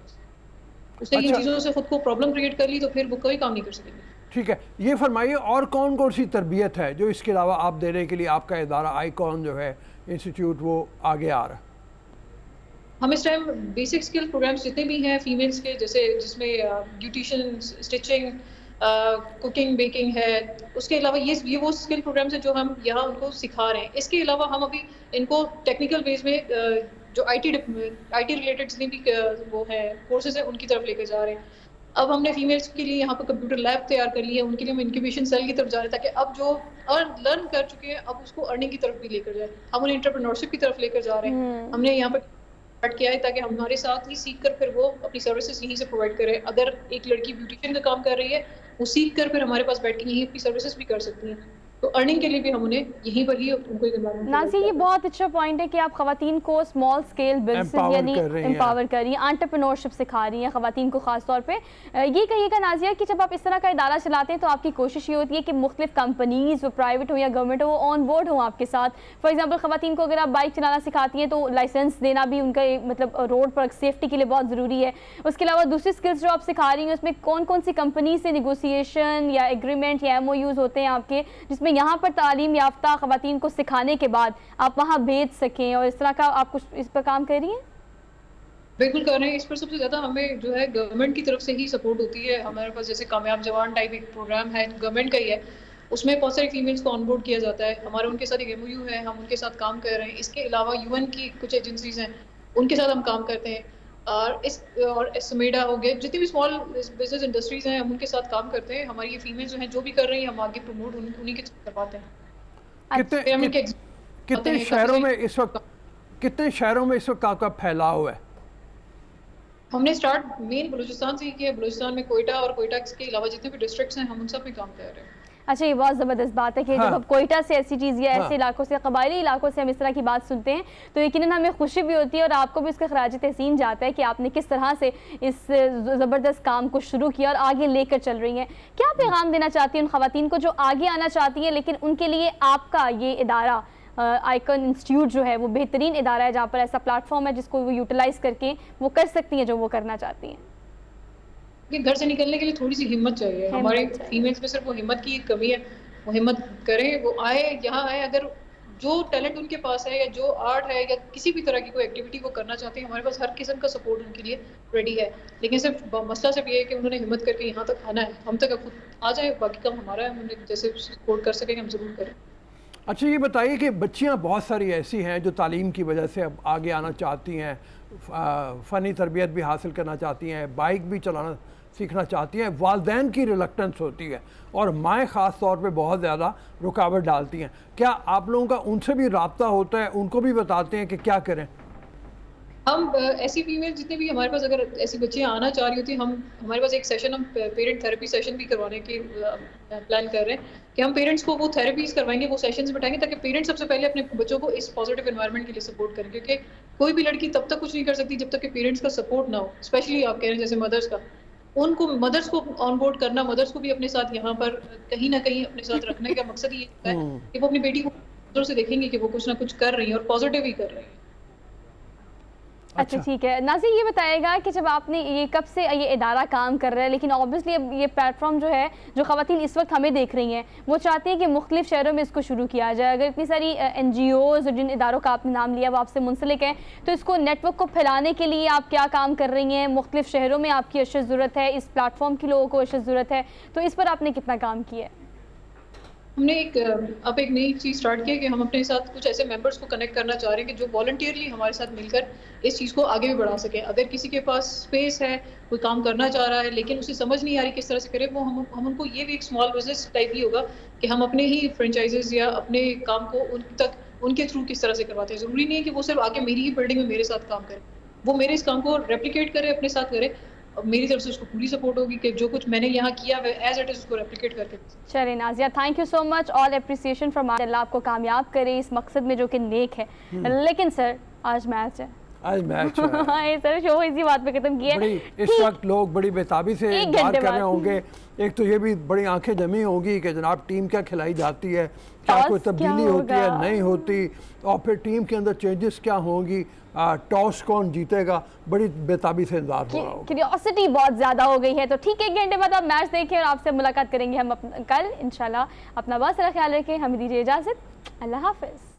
उसने इन चीज़ों से खुद को प्रॉब्लम क्रिएट कर ली तो फिर वो कोई काम नहीं कर सकेंगे। ठीक है, ये फरमाइए और कौन कौन सी तरबियत है जो इसके अलावा आप देने के लिए आपका इदारा आइकॉन जो है इंस्टीट्यूट वो आगे आ रहा है? हम इस टाइम बेसिक स्किल प्रोग्राम्स जितने भी हैं फीमेल्स के, जैसे जिसमें ब्यूटिशियन, स्टिचिंग, कुकिंग, बेकिंग है, उसके अलावा ये वो स्किल प्रोग्राम्स हैं जो हम यहाँ उनको सिखा रहे हैं। इसके अलावा हम अभी इनको टेक्निकल वेज में जो आईटी रिलेटेड जितने भी वो है कोर्सेज हैं उनकी तरफ लेकर जा रहे हैं। अब हमने फीमेल्स के लिए यहाँ पर कंप्यूटर लैब तैयार कर ली है, उनके लिए हम इंक्यूबेशन सेल की तरफ जा रहे हैं ताकि अब जो लर्न कर चुके हैं अब उसको अर्निंग की तरफ भी लेकर जाए। हम उन्हें एंटरप्रेन्योरशिप की तरफ लेकर जा रहे हैं। हमने यहाँ पर स्टार्ट किया है ताकि हमारे साथ ही सीख कर फिर वो अपनी सर्विसेज यहीं से प्रोवाइड करे। अगर एक लड़की ब्यूटिशियन का काम कर रही है, वो सीख कर फिर हमारे पास बैठ के यहीं अपनी सर्विसेज भी कर सकती हैं। तो अर्निंग के लिए भी हम उन्हें यहीं पर ही उनको एक एनवायरनमेंट। नाज़ी, ये बहुत अच्छा पॉइंट है कि आप खवातीन को स्मॉल स्केल बिजनेस यानी एम्पावर कर रही हैं, एंटरप्रेन्योरशिप सिखा रही हैं खवातीन को ख़ास तौर पे। ये कहिएगा नाज़िया कि जब आप इस तरह का इदारा चलाते हैं तो आपकी कोशिश ये होती है कि मुख्तलिफ कंपनीज़, वो प्राइवेट हो या गवर्नमेंट हो, वो ऑन बोर्ड हो आपके साथ। फॉर एग्जाम्पल खवातीन को अगर आप बाइक चलाना सिखाती हैं तो लाइसेंस देना भी उनका मतलब रोड पर सेफ्टी के लिए बहुत ज़रूरी है। उसके अलावा दूसरी स्किल्स जो आप सिखा रही हैं उसमें कौन कौन सी कंपनी से निगोसिएशन या एग्रीमेंट या MOUs होते हैं आपके, जिसमें यहाँ पर तालीम याफ्ता खवातीन को सिखाने के बाद आप वहाँ भेज सकें, और इस तरह का आप कुछ इस पर काम कर रही हैं? बिल्कुल कर रहे हैं। इस पर सबसे ज़्यादा हमें जो है गवर्नमेंट की तरफ से ही सपोर्ट होती है। हमारे पास जैसे कामयाब जवान टाइप एक प्रोग्राम है, गवर्नमेंट का ही है, उसमें बहुत सारी फीमेल्स को ऑनबोर्ड किया जाता है। हमारा उनके साथ एक MOU है, हम उनके साथ काम कर रहे हैं। इसके अलावा UN की कुछ एजेंसीज हैं, उनके साथ हम काम करते हैं। और समेडा हो गए, जितनी भी स्मॉल बिजनेस इंडस्ट्रीज हैं हम उनके साथ काम करते हैं। हमारी ये फीमेल्स जो हैं जो भी कर रही हैं हम आगे प्रमोट उन्हीं के साथ करवाते हैं। कितने शहरों में इस वक्त आपका फैलाव है? हमने स्टार्ट मेन बलूचिस्तान से ही किया। बलूचिस्तान में कोयटा और कोयटा के अलावा जितने भी डिस्ट्रिक्ट्स हैं हम उन सब में काम कर रहे हैं। अच्छा, ये बहुत ज़बरदस्त बात है कि जब हम कोयटा से ऐसी चीज़ या ऐसे इलाकों से, कबायली इलाकों से हम इस तरह की बात सुनते हैं तो यकीनन हमें खुशी भी होती है और आपको भी इसका खराज तहसीन जाता है कि आपने किस तरह से इस ज़बरदस्त काम को शुरू किया और आगे लेकर चल रही हैं। क्या पैगाम देना चाहती हैं उन ख़वातीन को जो आगे आना चाहती हैं, लेकिन उनके लिए आपका ये इदारा आइकन इंस्टीट्यूट जो है वो बेहतरीन इदारा है जहाँ पर ऐसा प्लेटफॉर्म है जिसको वो यूटिलाइज़ करके वो कर सकती हैं जो वो करना चाहती हैं? कि घर से निकलने के लिए थोड़ी सी हिम्मत चाहिए। हमारे फीमेल्स में सिर्फ वो हिम्मत की कमी है। वो हिम्मत करें, वो आए, यहाँ आए। अगर जो टैलेंट उनके पास है या जो आर्ट है या किसी भी तरह की कोई एक्टिविटी वो करना चाहते हैं, हमारे पास हर किस्म का सपोर्ट उनके लिए रेडी है। लेकिन सिर्फ मसला सिर्फ ये है कि उन्होंने हिम्मत करके यहाँ तक आना है। हम तक खुद आ जाए, बाकी काम हमारा है, हम जैसे सपोर्ट कर सकेंगे हम ज़रूर करें। अच्छा, ये बताइए कि बच्चियाँ बहुत सारी ऐसी हैं जो तालीम की वजह से अब आगे आना चाहती हैं, फ़नी तरबियत भी हासिल करना चाहती हैं, बाइक भी चलाना सीखना चाहती हैं, वालिदैन की रिलक्टेंस होती है और माएँ ख़ास तौर पे बहुत ज़्यादा रुकावट डालती हैं। क्या आप लोगों का उनसे भी रब्ता होता है, उनको भी बताते हैं कि क्या करें? हम ऐसी फीमेल जितने भी हमारे पास अगर ऐसी बच्चियाँ आना चाह रही होती हैं, हमारे पास एक सेशन, हम पेरेंट थेरेपी सेशन भी करवाने की प्लान कर रहे हैं कि हम पेरेंट्स को वो थेरेपीज करवाएंगे, वो सेशंस बिठाएंगे ताकि पेरेंट्स सबसे पहले अपने बच्चों को इस पॉजिटिव एनवायरनमेंट के लिए सपोर्ट करें। क्योंकि कोई भी लड़की तब तक कुछ नहीं कर सकती जब तक कि पेरेंट्स का सपोर्ट ना हो। स्पेशली आप कह रहे हैं जैसे मदर्स का, उनको मदर्स को ऑनबोर्ड करना, मदर्स को भी अपने साथ यहाँ पर कहीं ना कहीं अपने साथ रखने का मकसद ये है कि वो अपनी बेटी को दूर से देखेंगे कि वो कुछ ना कुछ कर रही है और पॉजिटिव ही कर रही है। अच्छा, ठीक है। नाज़ी, ये बताएगा कि जब आपने ये कब से ये इदारा काम कर रहा है, लेकिन ऑब्वियसली अब ये प्लेटफॉर्म जो है, जो ख़वातीन इस वक्त हमें देख रही हैं, वो चाहती हैं कि मुख्तलिफ शहरों में इसको शुरू किया जाए। अगर इतनी सारी NGOs और जिन इदारों का आपने नाम लिया वो आपसे मुंसलिक हैं, तो इसको नेटवर्क को फैलाने के लिए आप क्या काम कर रही हैं? मुख्तलिफ शहरों में आपकी अशद ज़रूरत है, इस प्लेटफॉर्म की लोगों को अशद ज़रूरत है, तो इस पर आपने कितना काम किया है? हमने अब एक नई चीज़ स्टार्ट की है कि हम अपने साथ कुछ ऐसे मेंबर्स को कनेक्ट करना चाह रहे हैं कि जो वॉलंटियरली हमारे साथ मिलकर इस चीज़ को आगे भी बढ़ा सकें। अगर किसी के पास स्पेस है, कोई काम करना चाह रहा है लेकिन उसे समझ नहीं आ रही किस तरह से करे, वो हम उनको, ये भी एक स्मॉल बिजनेस टाइप ही होगा कि हम अपने ही फ्रेंचाइजेस या अपने काम को उन तक उनके थ्रू किस तरह से करवाते हैं। ज़रूरी नहीं है कि वो सिर्फ आके मेरी ही बिल्डिंग में मेरे साथ काम करे, वो मेरे इस काम को रेप्लिकेट करे, अपने साथ करे। मेरी तरफ से उसको पूरी सपोर्ट होगी कि जो कुछ मैंने यहाँ किया है एज इट इज उसको रेप्लिकेट करके। चलिए Nazia, thank you so much, all appreciation from अल्लाह आपको कामयाब करे इस मकसद में जो कि नेक है। लेकिन सर आज मैच है, आज मैच है। हाँ सर, शो इसी बात पे खत्म किया बड़ी इस वक्त लोग बड़ी बेताबी से एक इंतजार घंटे कर रहे बाद। होंगे। एक तो ये भी बड़ी आंखें जमी होगी कि जनाब टीम क्या खिलाई जाती है, क्या टॉस कोई क्या तब्दीली होती है होगा? नहीं होती, और फिर टीम के अंदर चेंजेस क्या होंगी, टॉस कौन जीतेगा, बड़ी बेताबी से इंतजार हो रहा होगा। क्यूरियोसिटी बहुत ज़्यादा हो गई है। तो ठीक है, 1 घंटे बाद आप मैच देखें और आपसे मुलाकात करेंगे हम कल इंशाल्लाह। अपना बहुत सारा ख्याल रखें, हमें दीजिए इजाज़त, अल्लाह हाफिज़।